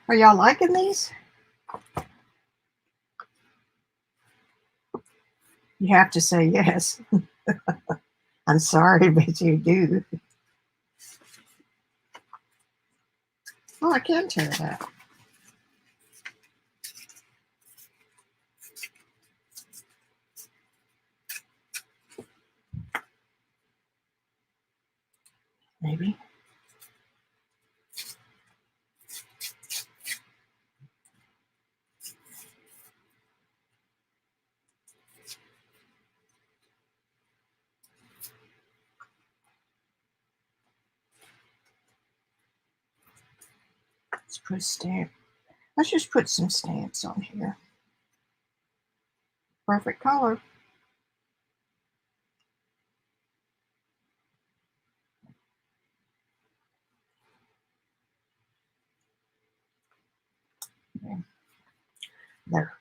Are y'all liking these? You have to say yes. I'm sorry, but you do. Oh, I can tear that. Maybe. Let's put a stamp. Let's just put some stamps on here. Perfect color. There.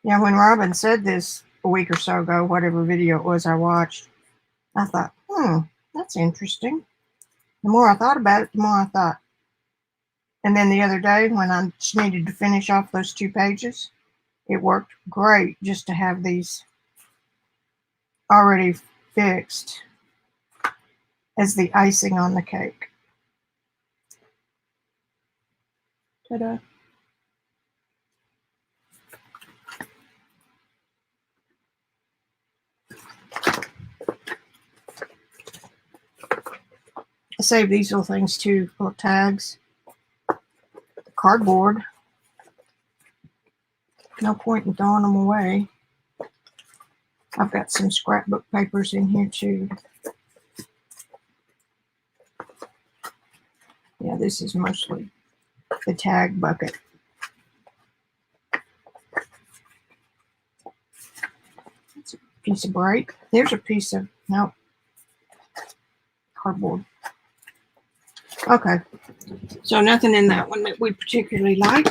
Yeah, when Robyn said this a week or so ago, whatever video it was I watched, I thought, that's interesting. The more I thought about it, the more I thought. And then the other day when I just needed to finish off those 2 pages, it worked great just to have these already fixed as the icing on the cake. Ta-da. I save these little things too, little tags. Cardboard. No point in throwing them away. I've got some scrapbook papers in here too. Yeah, this is mostly the tag bucket. It's a piece of bright. There's a piece of, no, cardboard. Okay, so nothing in that one that we particularly like.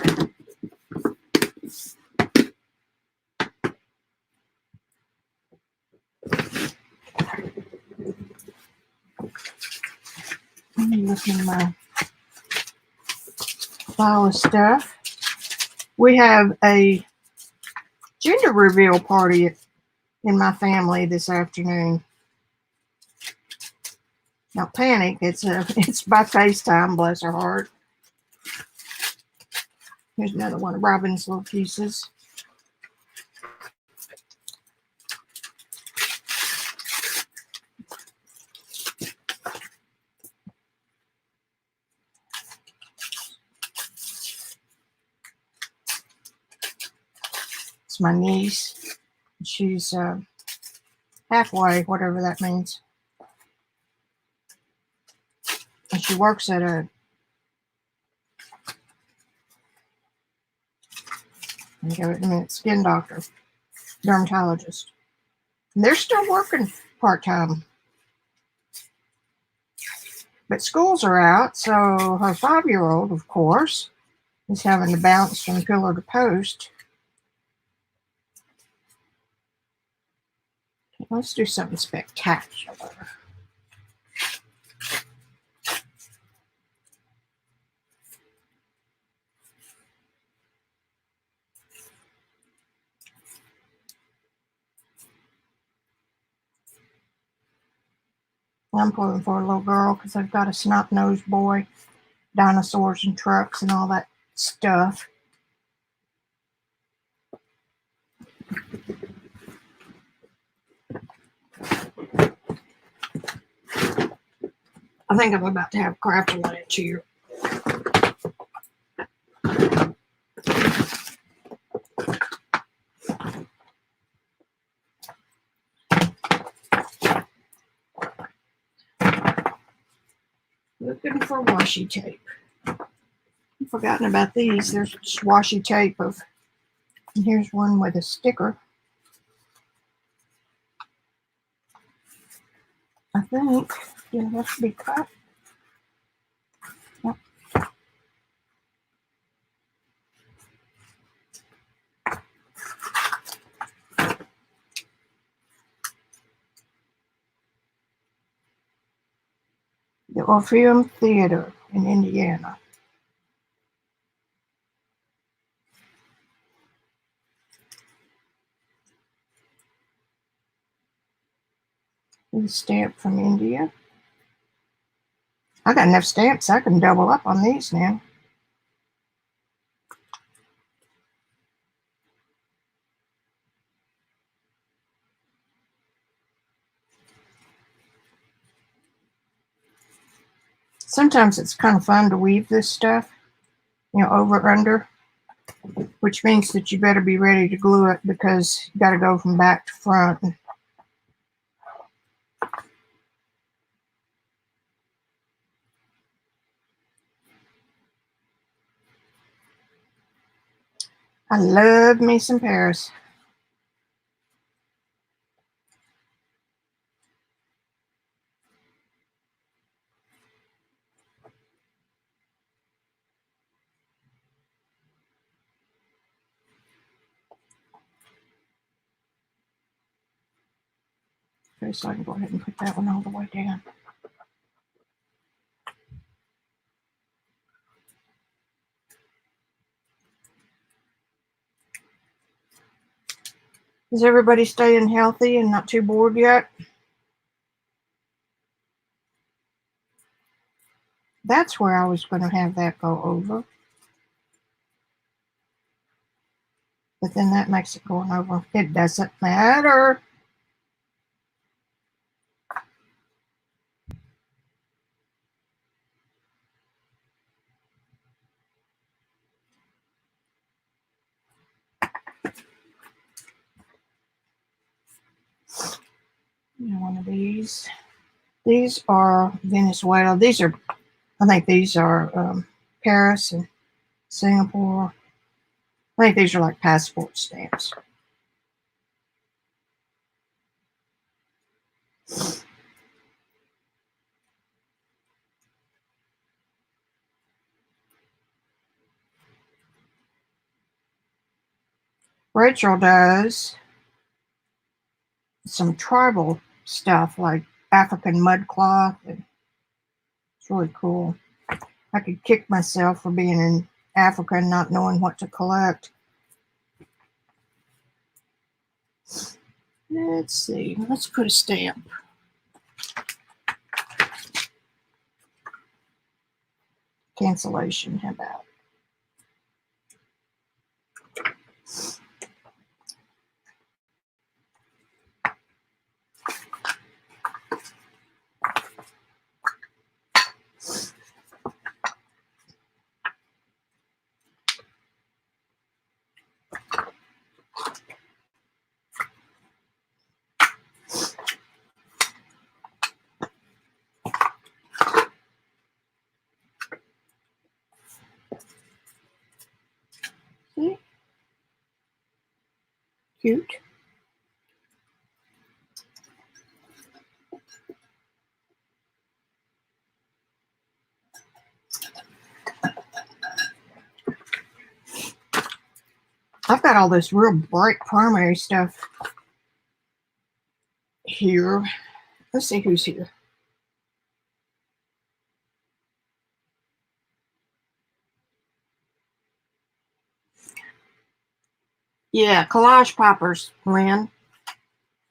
Let me look in my pile of stuff. We have a gender reveal party in my family this afternoon. Now, panic, it's by FaceTime, bless her heart. Here's another one of Robyn's little pieces. It's my niece. She's halfway, whatever that means. And she works at a, I'll give it a minute, skin doctor, dermatologist. And they're still working part-time. But schools are out, so her 5-year-old, of course, is having to bounce from pillar to post. Let's do something spectacular. I'm pulling for a little girl because I've got a snot-nosed boy, dinosaurs and trucks and all that stuff. I think I'm about to have crap on it here. Looking for washi tape. I've forgotten about these. There's washi tape of, and here's one with a sticker. I think, yeah, that should be cut. Yep. The Orpheum Theater in Indiana. This stamp from India. I got enough stamps I can double up on these now. Sometimes it's kind of fun to weave this stuff, over under, which means that you better be ready to glue it because you got to go from back to front. I love me some Paris. Okay, so I can go ahead and put that one all the way down. Is everybody staying healthy and not too bored yet? That's where I was going to have that go over. But then that makes it going over. It doesn't matter. One of these. These are Venezuela. These are, I think these are Paris and Singapore. I think these are like passport stamps. Rachel does some tribal stuff like African mud cloth. And it's really cool. I could kick myself for being in Africa and not knowing what to collect. Let's see. Let's put a stamp. Cancellation. How about? See? Cute. I've got all this real bright primary stuff here. Let's see who's here. Yeah, Collage Poppers, Lynn.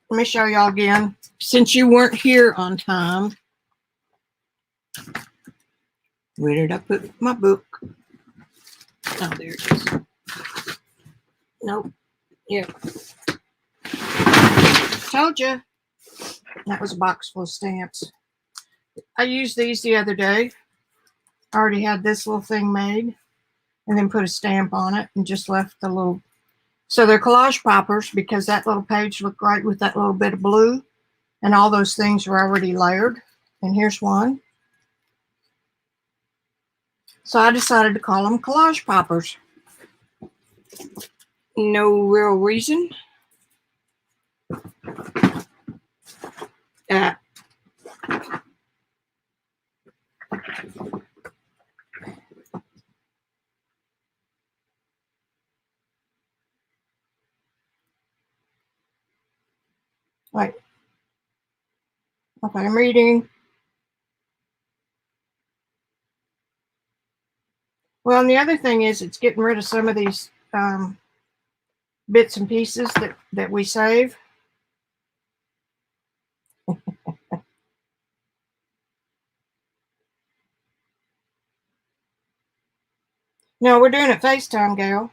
Let me show y'all again. Since you weren't here on time, where did I put my book? Oh, there it is. Nope. Yeah. Told you. That was a box full of stamps. I used these the other day. I already had this little thing made and then put a stamp on it and just left the little. So they're Collage Poppers because that little page looked great with that little bit of blue and all those things were already layered. And here's one. So I decided to call them Collage Poppers. No real reason. Wait. Okay, I'm reading. Well, and the other thing is it's getting rid of some of these bits and pieces that we save. No, we're doing it FaceTime, Gail.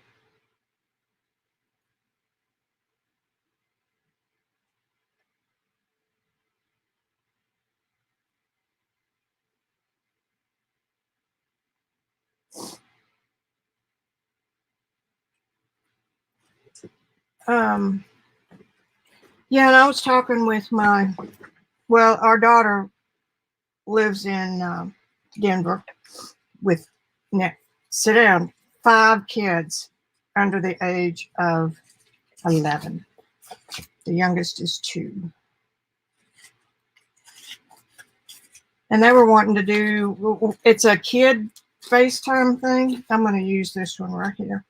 Yeah, and I was talking with our daughter lives in Denver with, sit down, 5 kids under the age of 11. The youngest is 2. And they were wanting to do, it's a kid FaceTime thing. I'm going to use this one right here.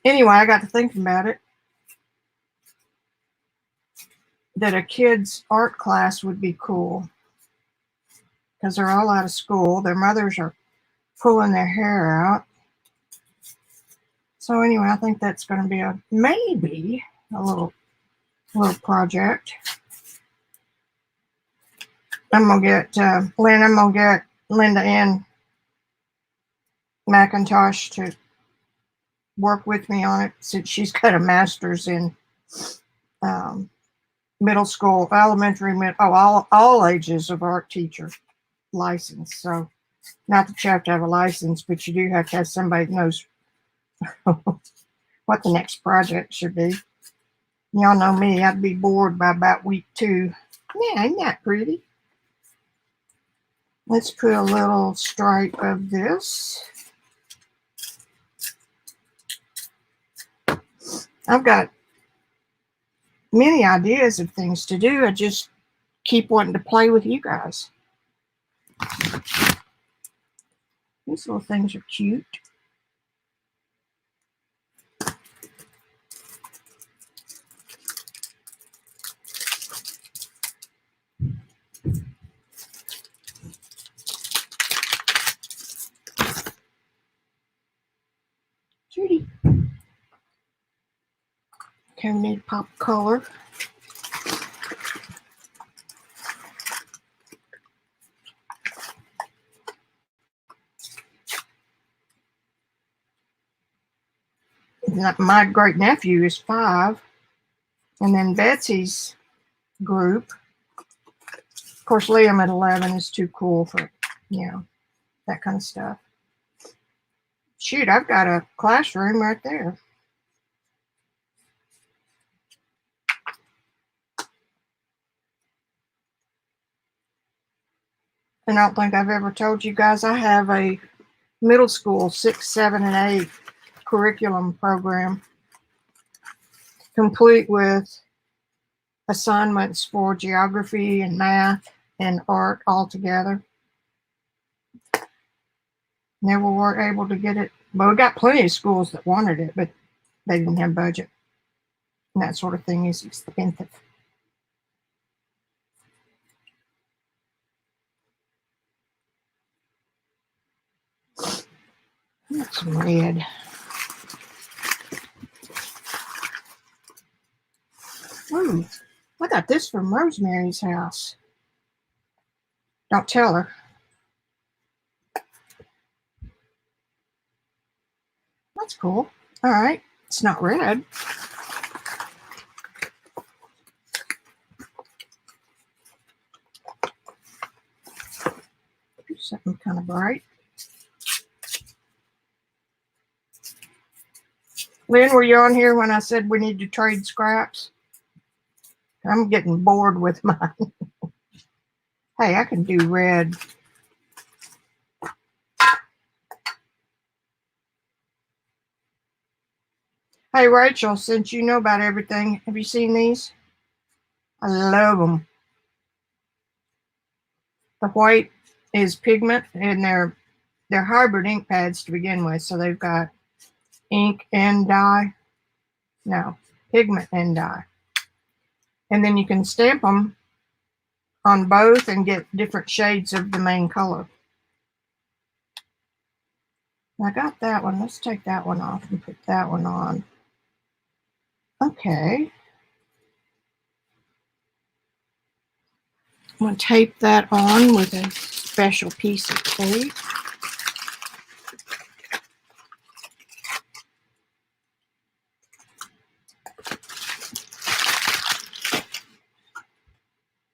Anyway, I got to thinking about it, that a kid's art class would be cool because they're all out of school. Their mothers are pulling their hair out. So anyway, I think that's going to be maybe a little project. I'm going to get Lynn, I'm going to get Linda and McIntosh to work with me on it, since she's got a master's in middle school, elementary, all ages of art teacher license. So not that you have to have a license, but you do have to have somebody that knows what the next project should be. Y'all know me, I'd be bored by about week 2. Yeah, ain't that pretty? Let's put a little stripe of this. I've got many ideas of things to do. I just keep wanting to play with you guys. These little things are cute. Judy. Okay, we need pop color. My great nephew is 5, and then Betsy's group. Of course, Liam at 11 is too cool for, that kind of stuff. Shoot, I've got a classroom right there. And I don't think I've ever told you guys I have a middle school 6, 7, and 8 curriculum program, complete with assignments for geography and math and art all together. Never were able to get it, but we got plenty of schools that wanted it, but they didn't have budget. And that sort of thing is expensive. That's red. Ooh, I got this from Rosemary's house. Don't tell her. That's cool. All right, it's not red. Do something kind of bright. Lynn, were you on here when I said we need to trade scraps? I'm getting bored with mine. Hey, I can do red. Hey, Rachel, since you know about everything, have you seen these? I love them. The white is pigment, and they're hybrid ink pads to begin with. So they've got ink and dye. No, pigment and dye. And then you can stamp them on both and get different shades of the main color. I got that one. Let's take that one off and put that one on. Okay. I'm going to tape that on with a special piece of tape.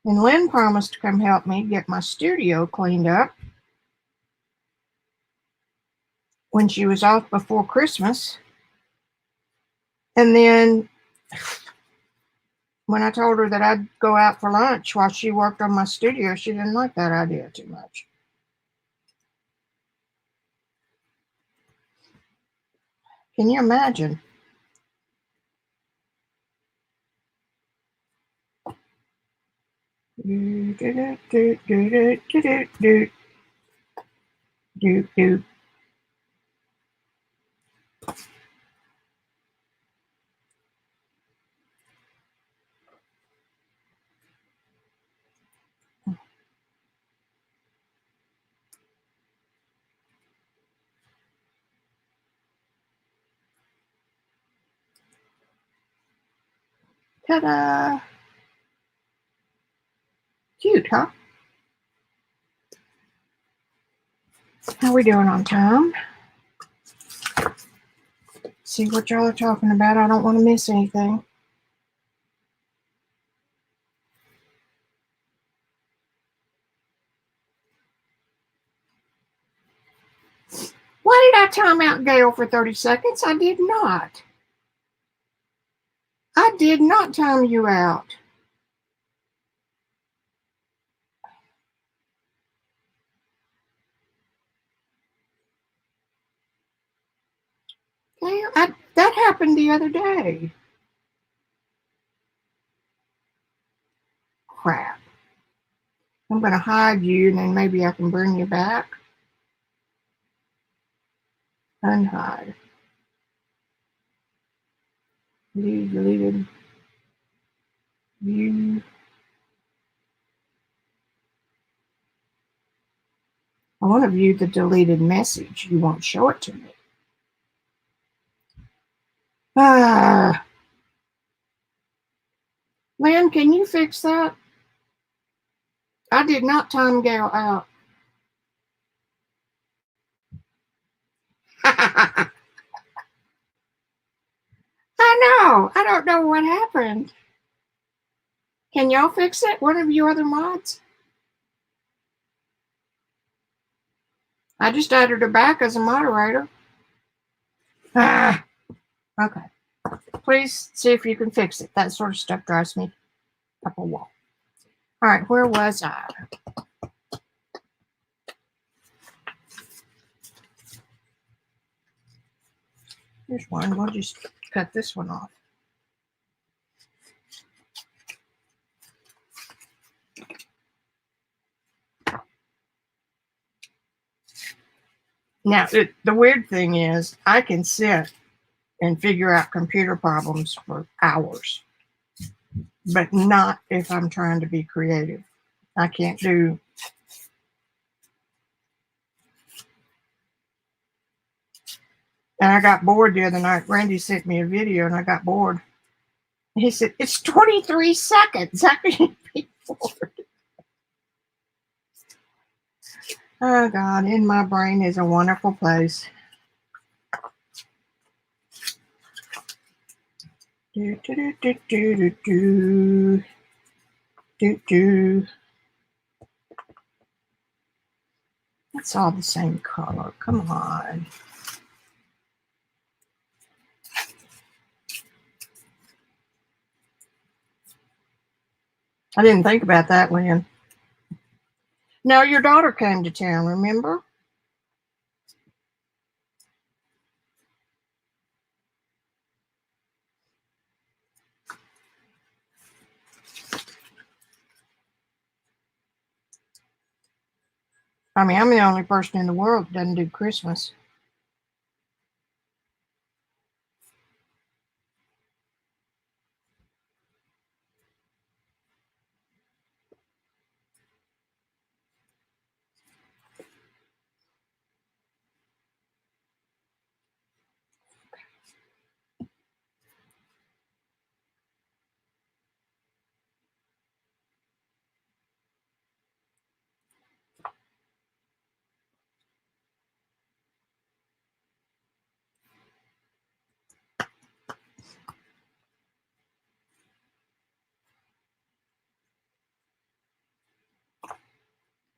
And Lynn promised to come help me get my studio cleaned up when she was off before Christmas. And then when I told her that I'd go out for lunch while she worked on my studio, she didn't like that idea too much. Can you imagine? Do, do, do, do, do, do, do, do, do. Ta-da! Cute, huh? How we doing on time? See what y'all are talking about. I don't want to miss anything. Why did I time out Gail for 30 seconds? I did not. I did not time you out. Gail, that happened the other day. Crap. I'm going to hide you and then maybe I can bring you back. Unhide. Leave deleted. View. I want to view the deleted message. You won't show it to me. Lynn, can you fix that? I did not time Gail out. I know. I don't know what happened. Can y'all fix it? One of you other mods? I just added her back as a moderator. Okay. Please see if you can fix it. That sort of stuff drives me up a wall. All right, where was I? Here's one. We'll just cut this one off. Now, the weird thing is I can sit and figure out computer problems for hours, but not if I'm trying to be creative. I can't do. And I got bored the other night. Randy sent me a video and I got bored. He said, it's 23 seconds. How can you be bored? Oh, God, in my brain is a wonderful place. Do, do, do, do, do, do, do, do. It's all the same color. Come on. I didn't think about that, Lynn. No, your daughter came to town, remember? I mean, I'm the only person in the world that doesn't do Christmas.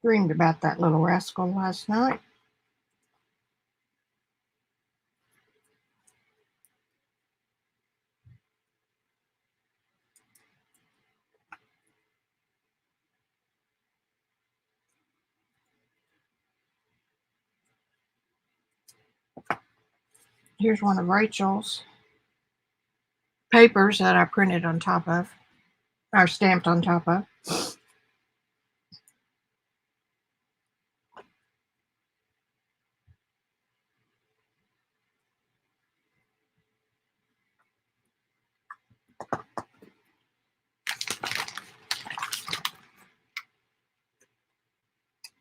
Dreamed about that little rascal last night. Here's one of Rachel's papers that I printed on top of, or stamped on top of.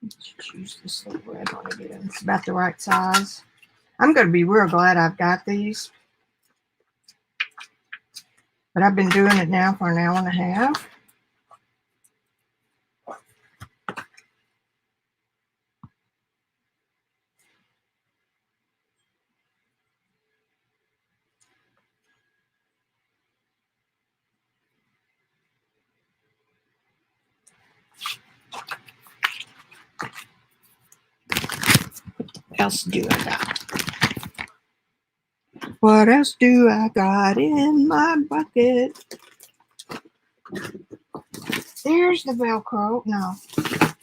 Let's use this little red one again. It's about the right size. I'm going to be real glad I've got these. But I've been doing it now for an hour and a half. What else do I got? What else do I got in my bucket? There's the Velcro. No,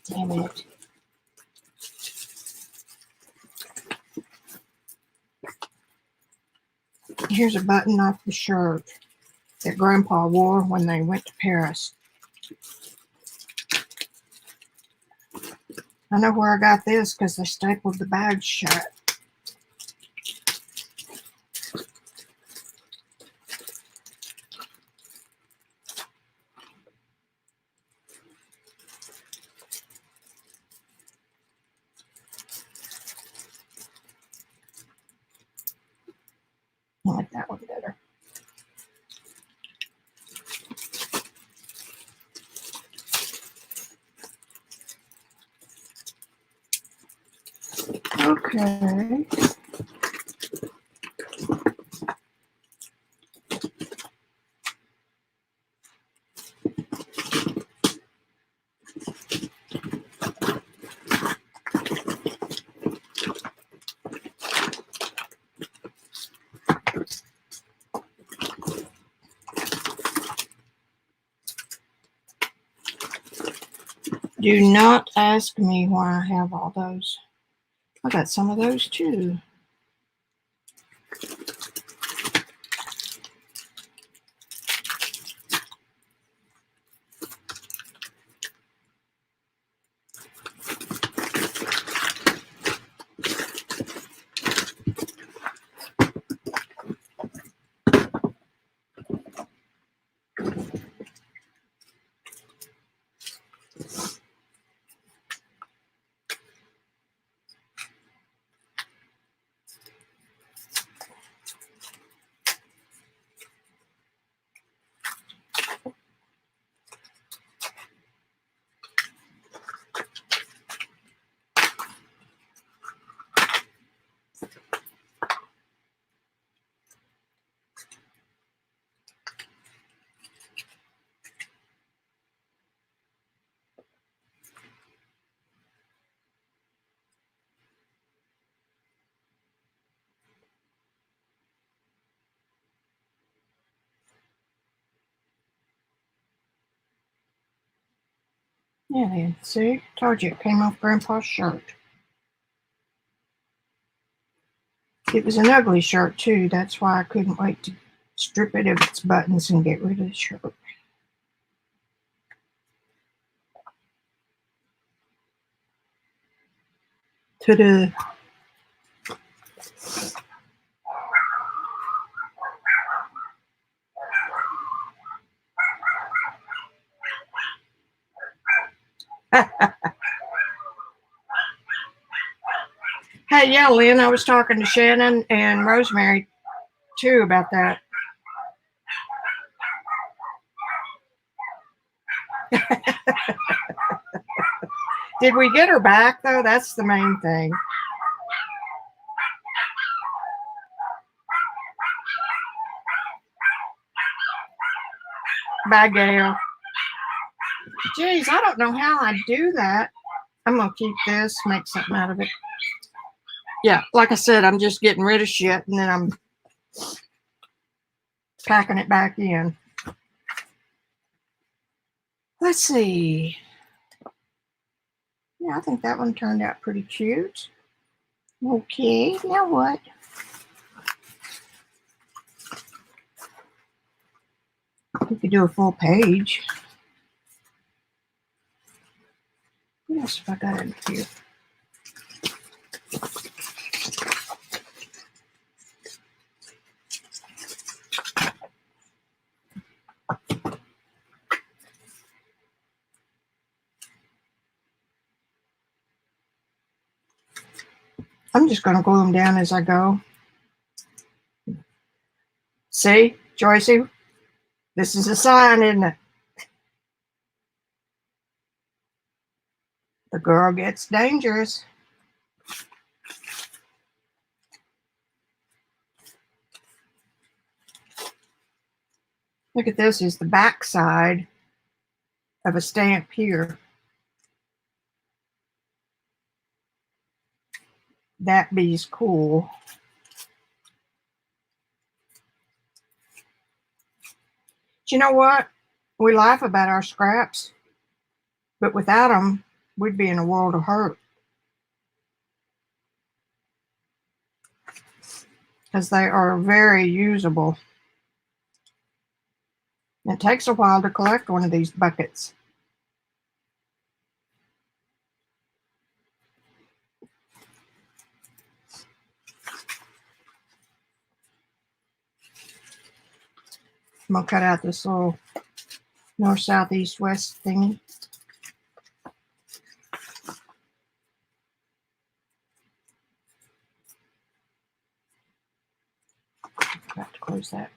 damn it. Here's a button off the shirt that Grandpa wore when they went to Paris. I know where I got this because they stapled the bag shut. I like that one better. Okay. Do not ask me why I have all those. I got some of those too. Yeah, then, see? Told you it came off Grandpa's shirt. It was an ugly shirt, too. That's why I couldn't wait to strip it of its buttons and get rid of the shirt. Ta-da! Hey, yeah, Lynn, I was talking to Shannon and Rosemary, too, about that. Did we get her back, though? That's the main thing. Bye, Gail. Geez, I don't know how I do that. I'm going to keep this, make something out of it. Yeah, like I said, I'm just getting rid of shit, and then I'm packing it back in. Let's see. Yeah, I think that one turned out pretty cute. Okay, now what? We could do a full page. What else have I got in here? I'm just going to glue them down as I go. See, Joycey? This is a sign, isn't it? The girl gets dangerous. Look at this, is the back side of a stamp here. That bee's cool. But you know what? We laugh about our scraps, but without them, we'd be in a world of hurt. Because they are very usable. It takes a while to collect one of these buckets. I'm going to cut out this little north, south, east, west thingy. I have to close that.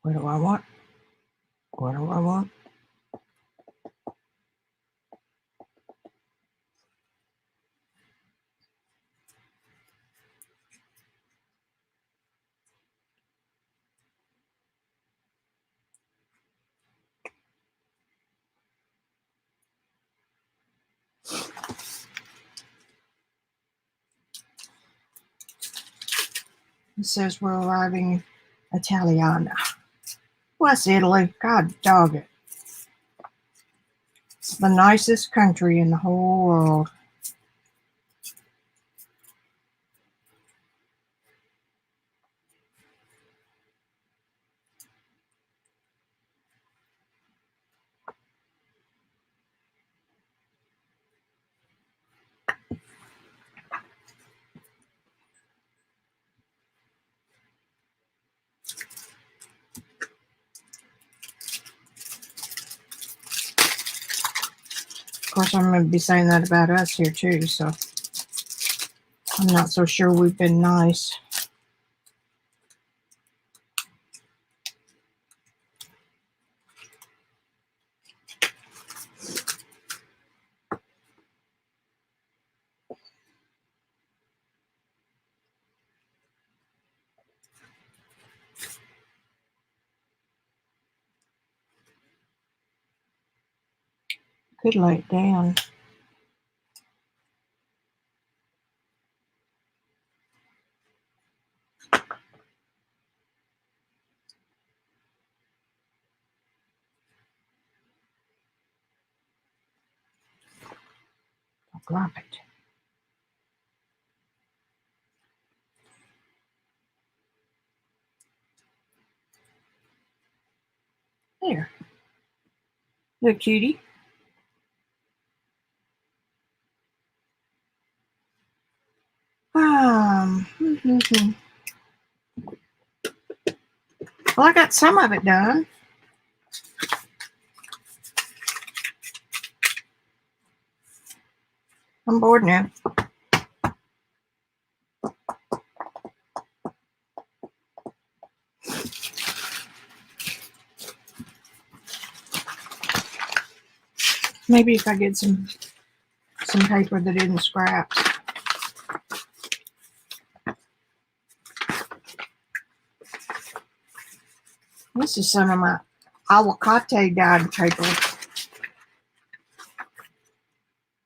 What do I want? What do I want? It says we're arriving Italiana. West Italy. God dog it. It's the nicest country in the whole world. Of course, I'm going to be saying that about us here too, so I'm not so sure we've been nice. Could lay it down. I'll drop it. There. Little cutie. Well, I got some of it done. I'm bored now. Maybe if I get some paper that isn't scraps. This is some of my alicate dyed paper.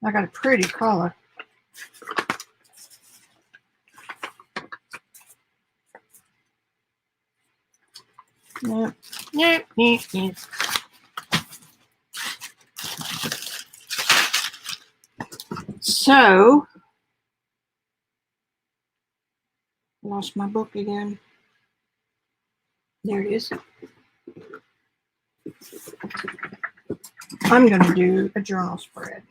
I got a pretty color. Yep. Yep, yep, yep. So, lost my book again. There it is. I'm going to do a journal spread.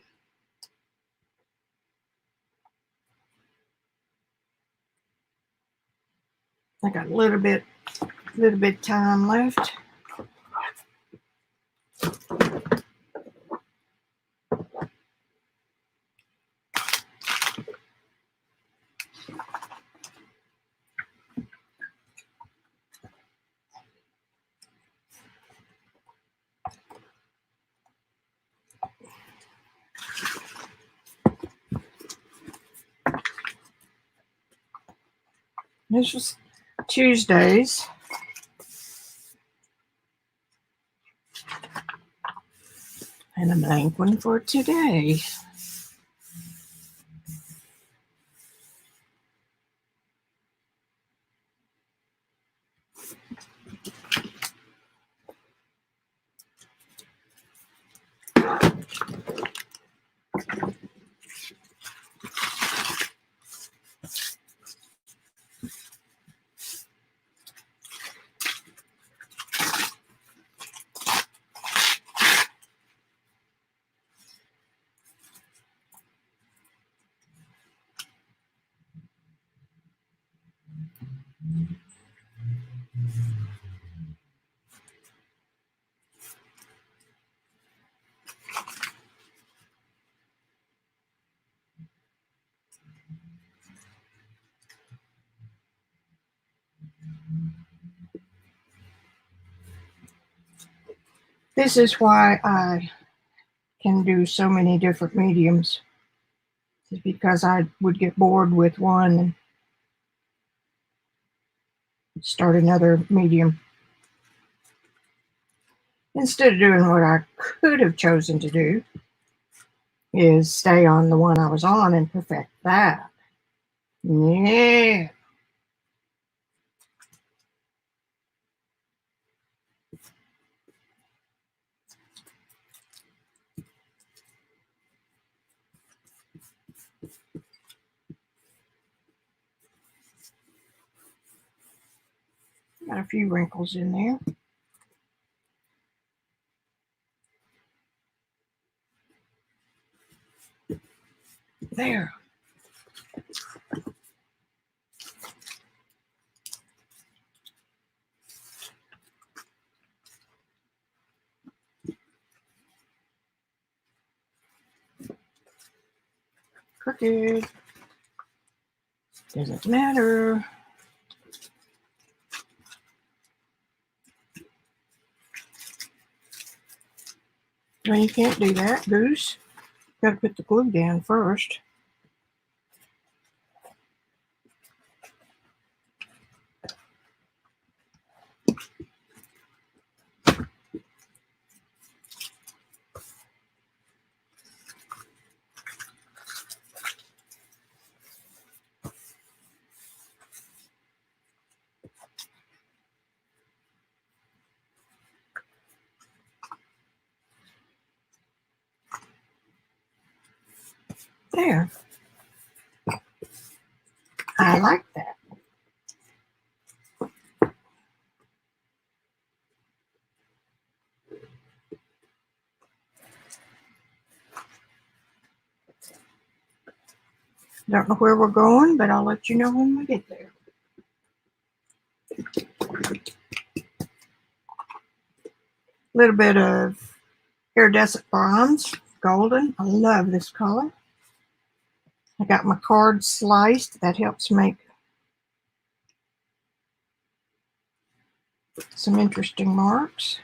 I got a little bit time left. This was Tuesdays. And a blank one for today. This is why I can do so many different mediums. It's because I would get bored with one and start another medium. Instead of doing what I could have chosen to do, is stay on the one I was on and perfect that. Yeah. Got a few wrinkles in there. There. Crooked. Doesn't matter. Well, you can't do that, Goose. Got to put the glue down first. There. I like that. Don't know where we're going, but I'll let you know when we get there. A little bit of iridescent bronze, golden. I love this color. I got my card sliced. That helps make some interesting marks.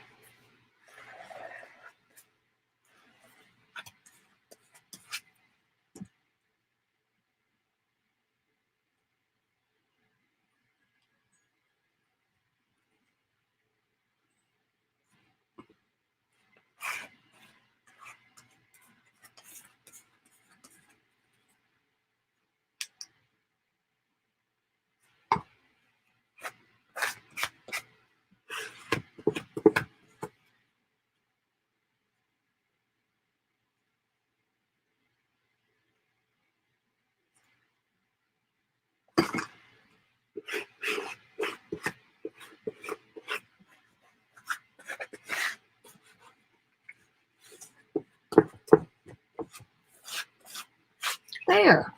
There.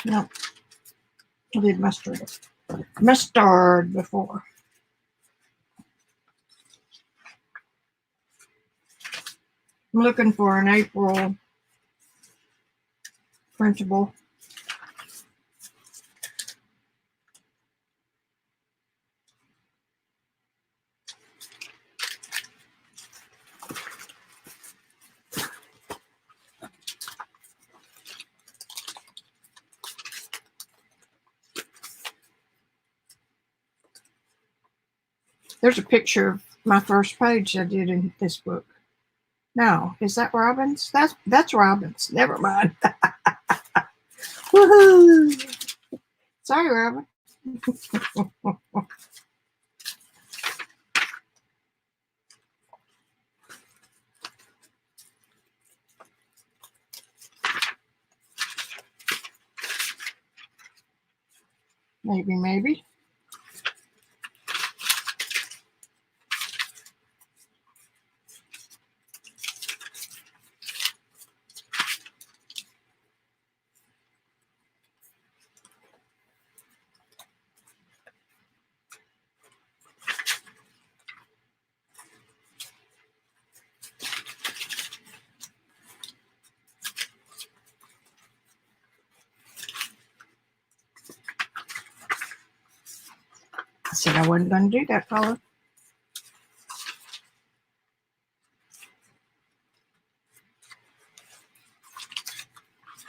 No, I did mustard before. I'm looking for an April printable. There's a picture of my first page I did in this book. No, is that Robyn's? That's Robyn's. Never mind. Woohoo! Sorry, Robyn. Maybe. I said I wasn't going to do that, Paula.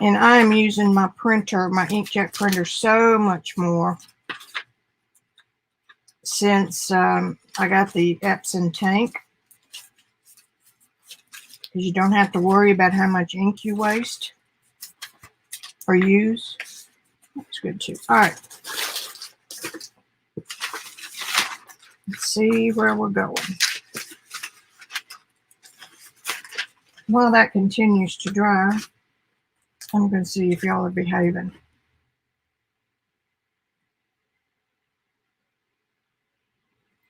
And I am using my printer, my inkjet printer, so much more since I got the Epson tank. Because you don't have to worry about how much ink you waste or use. That's good too. All right. Let's see where we're going. While that continues to dry, I'm going to see if y'all are behaving.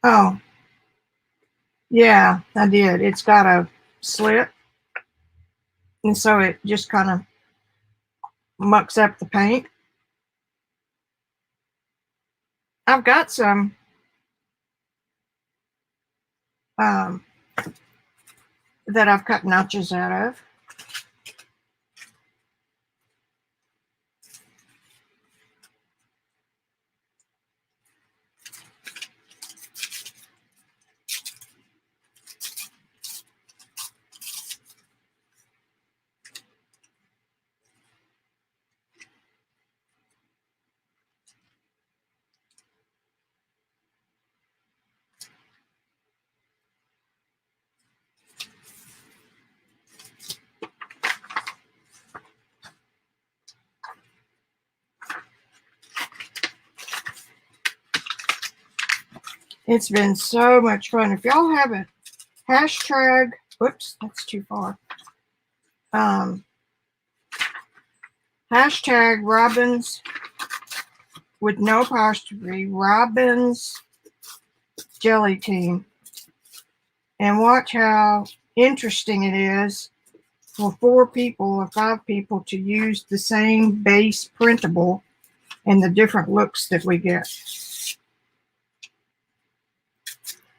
Oh, yeah, I did. It's got a slit, and so it just kind of mucks up the paint. I've got some that I've cut notches out of. It's been so much fun. If y'all haven't, hashtag, whoops, that's too far. Hashtag Robyn's with no apostrophe, Robyn's Jelly Team. And watch how interesting it is for 4 people or 5 people to use the same base printable and the different looks that we get.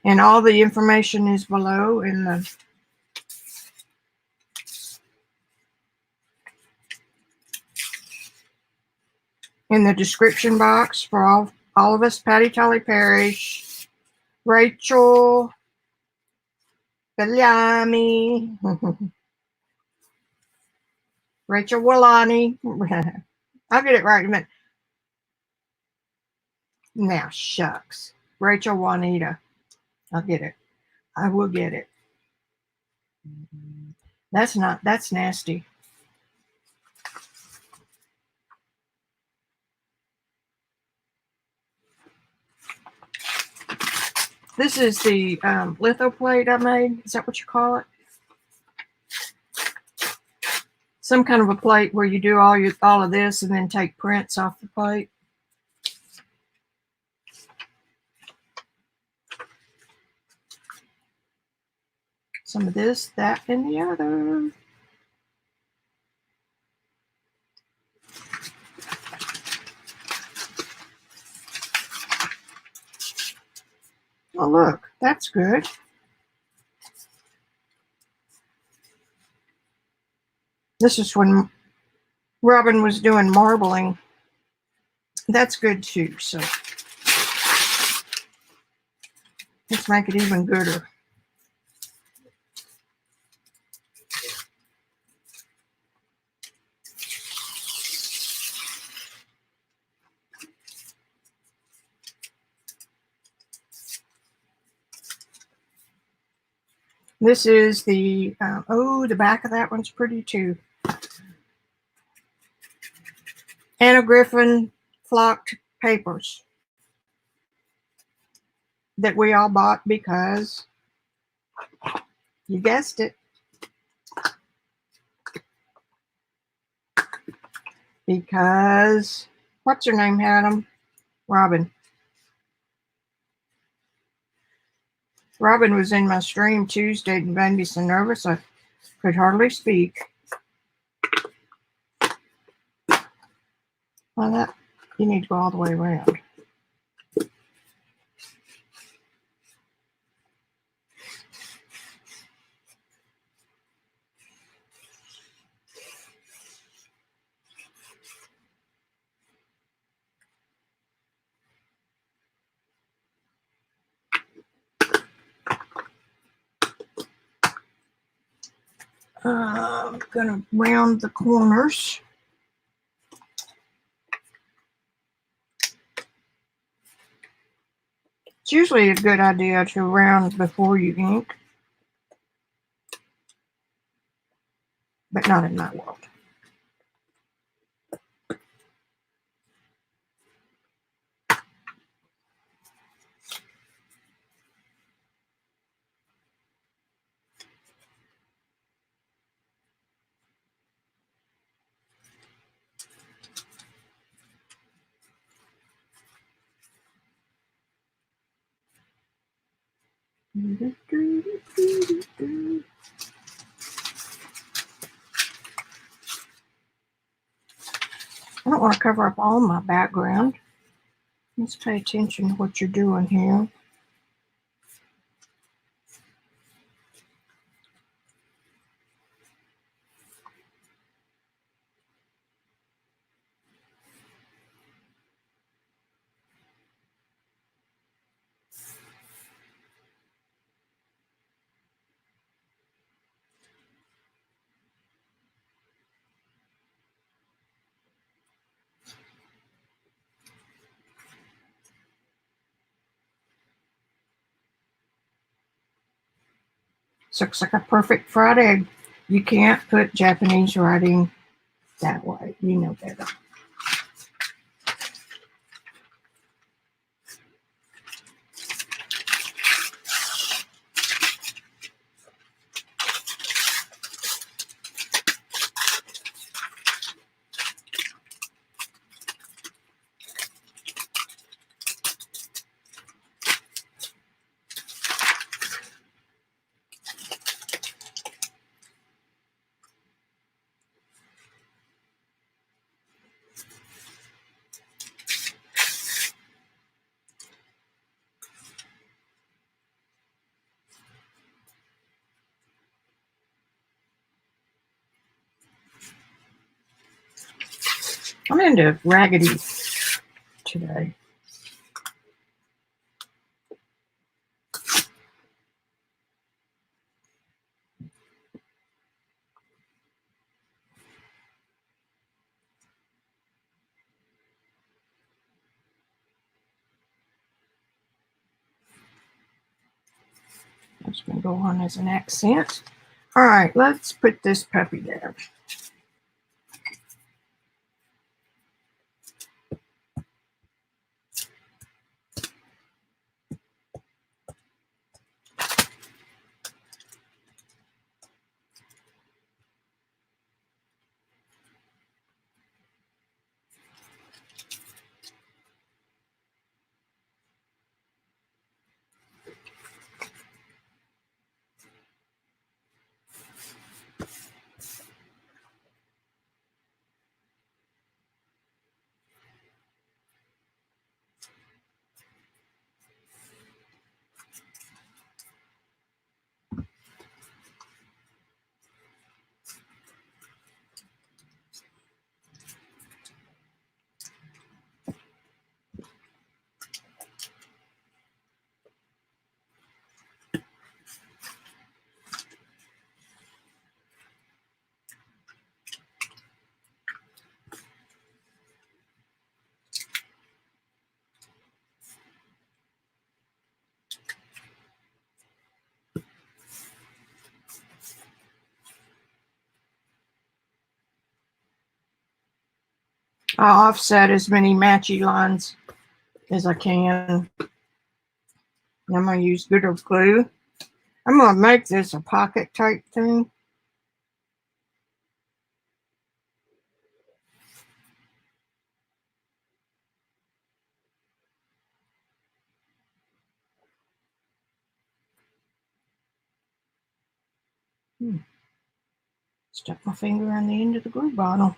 And all the information is below in the description box for all of us. Patti, Tolley, Parrish, Rachel, Bellamy, Rachel Walani. I'll get it right in a minute. Now, shucks. Rachel Juanita. I'll get it. I will get it. That's nasty. This is the litho plate I made. Is that what you call it? Some kind of a plate where you do all of this and then take prints off the plate. Some of this, that, and the other. Oh, look, that's good. This is when Robyn was doing marbling. That's good too, so let's make it even gooder. This is the, the back of that one's pretty too. Anna Griffin flocked papers that we all bought because, you guessed it, because, what's her name had them? Robyn. Robyn was in my stream Tuesday and made me so nervous I could hardly speak. Well, that, you need to go all the way around. I'm gonna round the corners. It's usually a good idea to round before you ink, but not in my world. I don't want to cover up all my background. Let's pay attention to what you're doing here. This looks like a perfect fried egg. You can't put Japanese writing that way. You know better. I'm into raggedy today. I'm just going to go on as an accent. All right, let's put this puppy down. I offset as many matchy lines as I can. And I'm going to use good old glue. I'm going to make this a pocket type thing. Stuck my finger on the end of the glue bottle.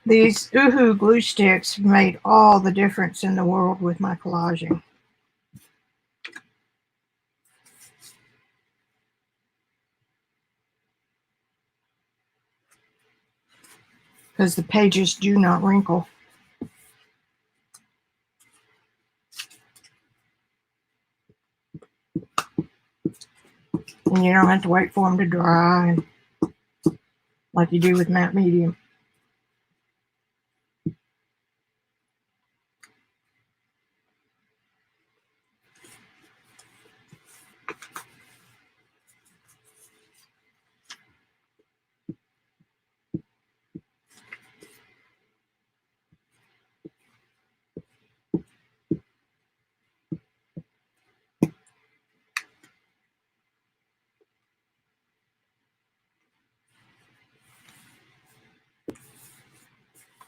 These Uhu glue sticks made all the difference in the world with my collaging. Because the pages do not wrinkle. And you don't have to wait for them to dry like you do with matte medium.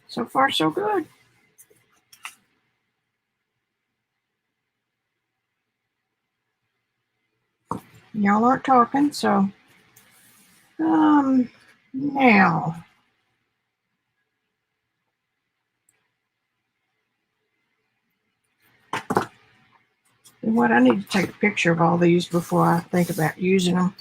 So far, so good. Y'all aren't talking, so now. What, I need to take a picture of all these before I think about using them.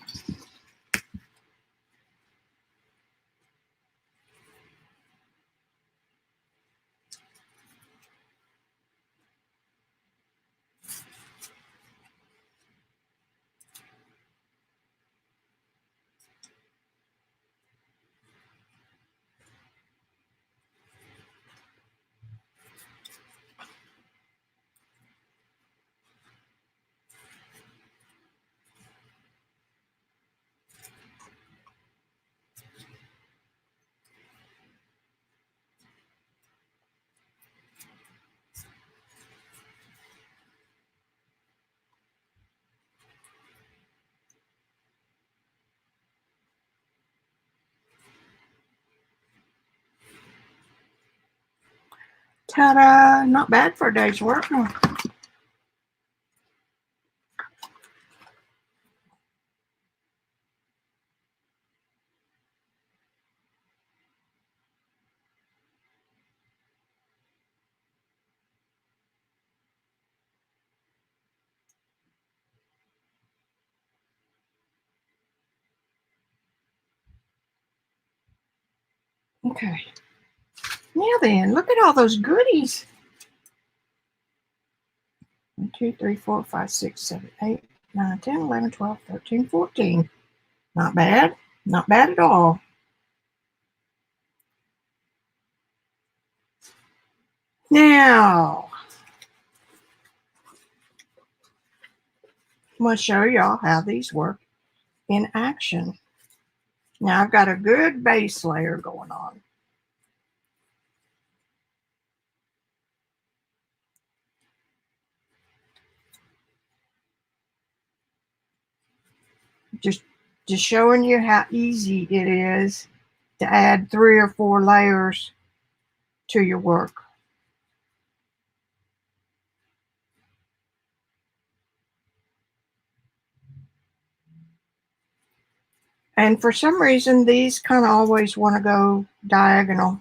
Ta-da! Not bad for a day's work. Okay. Now then, look at all those goodies. 1, 2, 3, 4, 5, 6, 7, 8, 9, 10, 11, 12, 13, 14. Not bad. Not bad at all. Now, I'm going to show y'all how these work in action. Now, I've got a good base layer going on. Just showing you how easy it is to add 3 or 4 layers to your work. And for some reason, these kind of always want to go diagonal.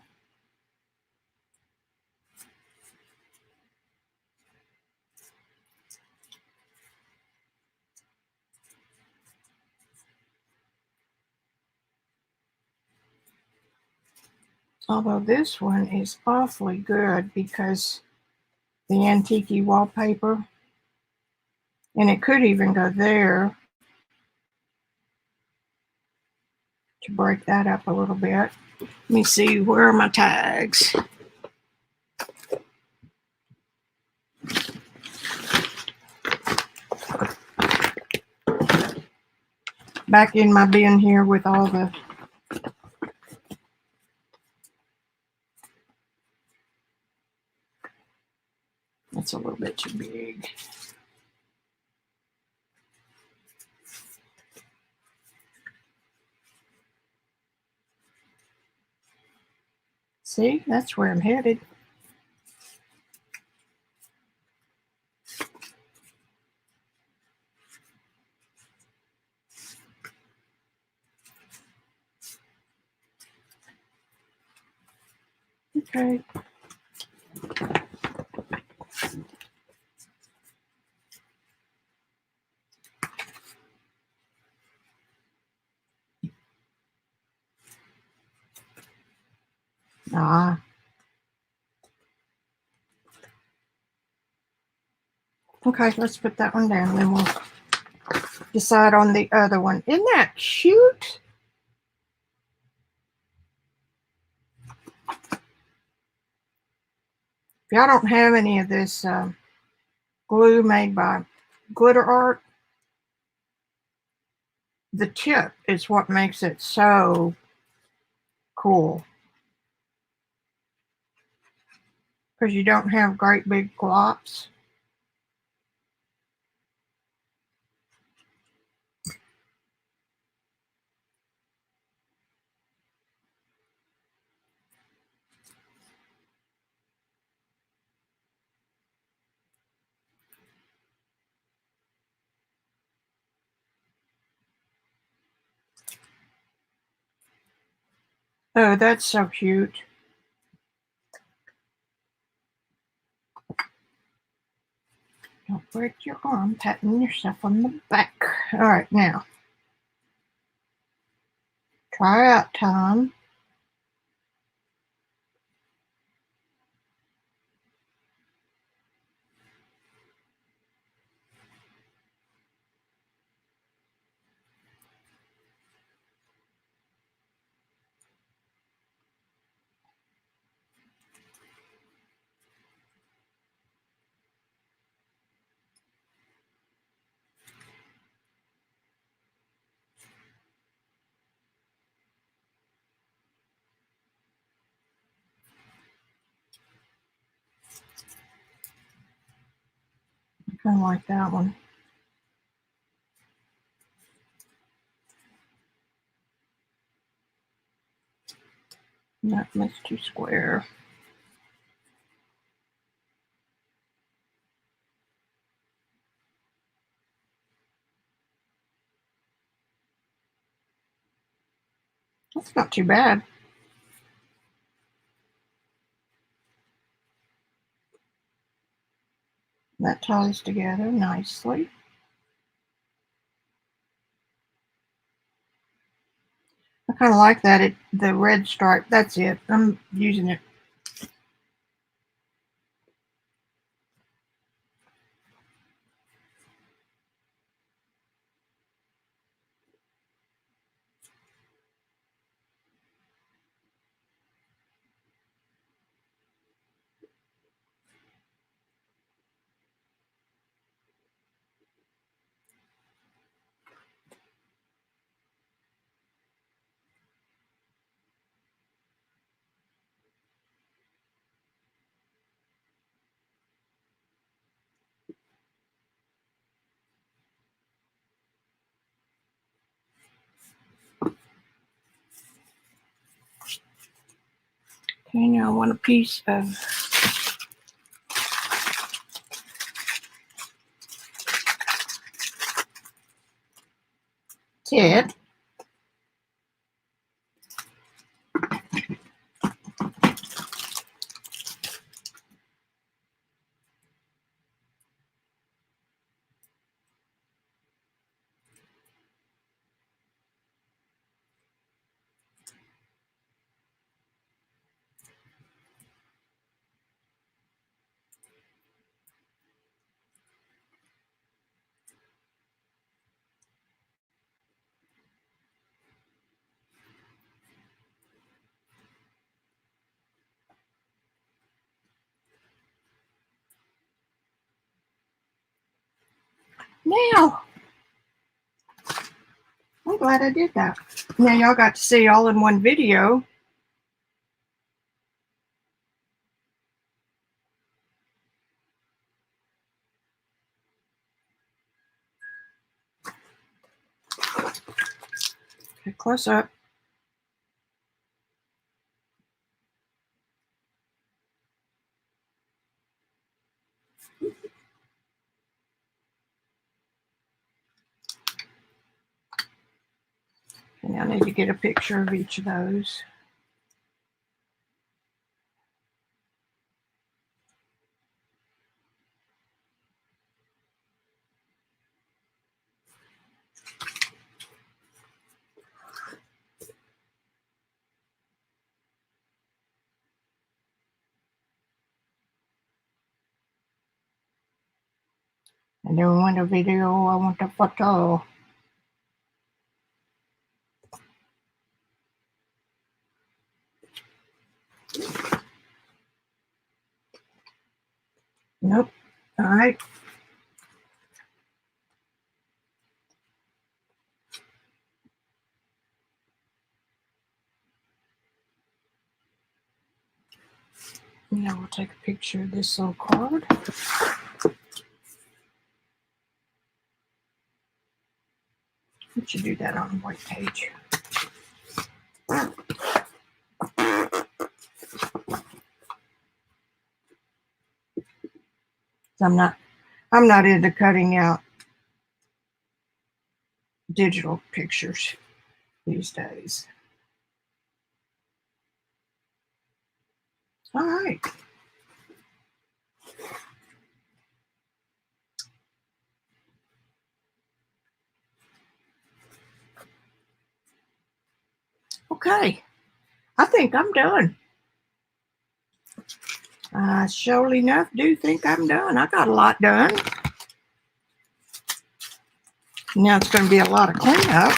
Although this one is awfully good because the antique wallpaper. And it could even go there to break that up a little bit. Let me see, where are my tags? Back in my bin here with all the that's a little bit too big. See, that's where I'm headed. Okay. Ah. Okay, let's put that one down, then we'll decide on the other one. Isn't that cute? If y'all don't have any of this glue made by Glitter Art, the tip is what makes it so cool. Because you don't have great big glops. Oh, that's so cute. Don't break your arm patting yourself on the back. All right, now. Try out time. I kind of like that one. No, that's too square. That's not too bad. That ties together nicely. I kind of like that. The red stripe. That's it. I'm using it. Okay, now I want a piece of tit. Now, I'm glad I did that. Now y'all got to see all in one video. Okay, close up. And I need to get a picture of each of those. And then we want a video, I want a photo. Nope. All right. Now we'll take a picture of this little card. We should do that on a white page. I'm not into cutting out digital pictures these days. All right. Okay. I think I'm done. I surely enough do think I'm done. I got a lot done. Now it's going to be a lot of cleanup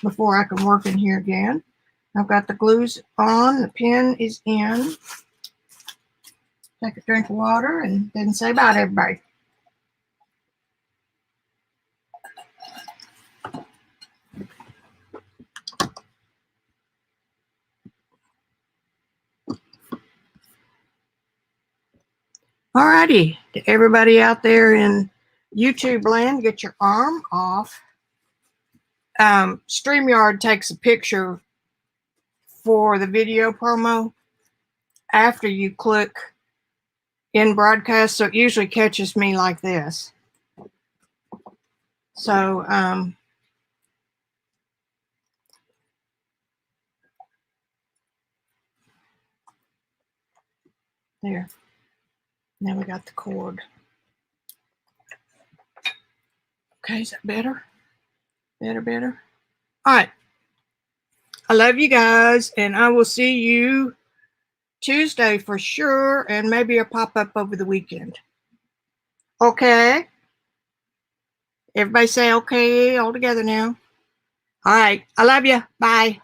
before I can work in here again. I've got the glues on, the pen is in. Take a drink of water and then say bye to everybody. Alrighty, to everybody out there in YouTube land, get your arm off. StreamYard takes a picture for the video promo after you click in broadcast, so it usually catches me like this. So there. Now we got the cord. Okay, is that better? Better. All right. I love you guys, and I will see you Tuesday for sure, and maybe a pop-up over the weekend. Okay? Everybody say okay all together now. All right. I love you. Bye.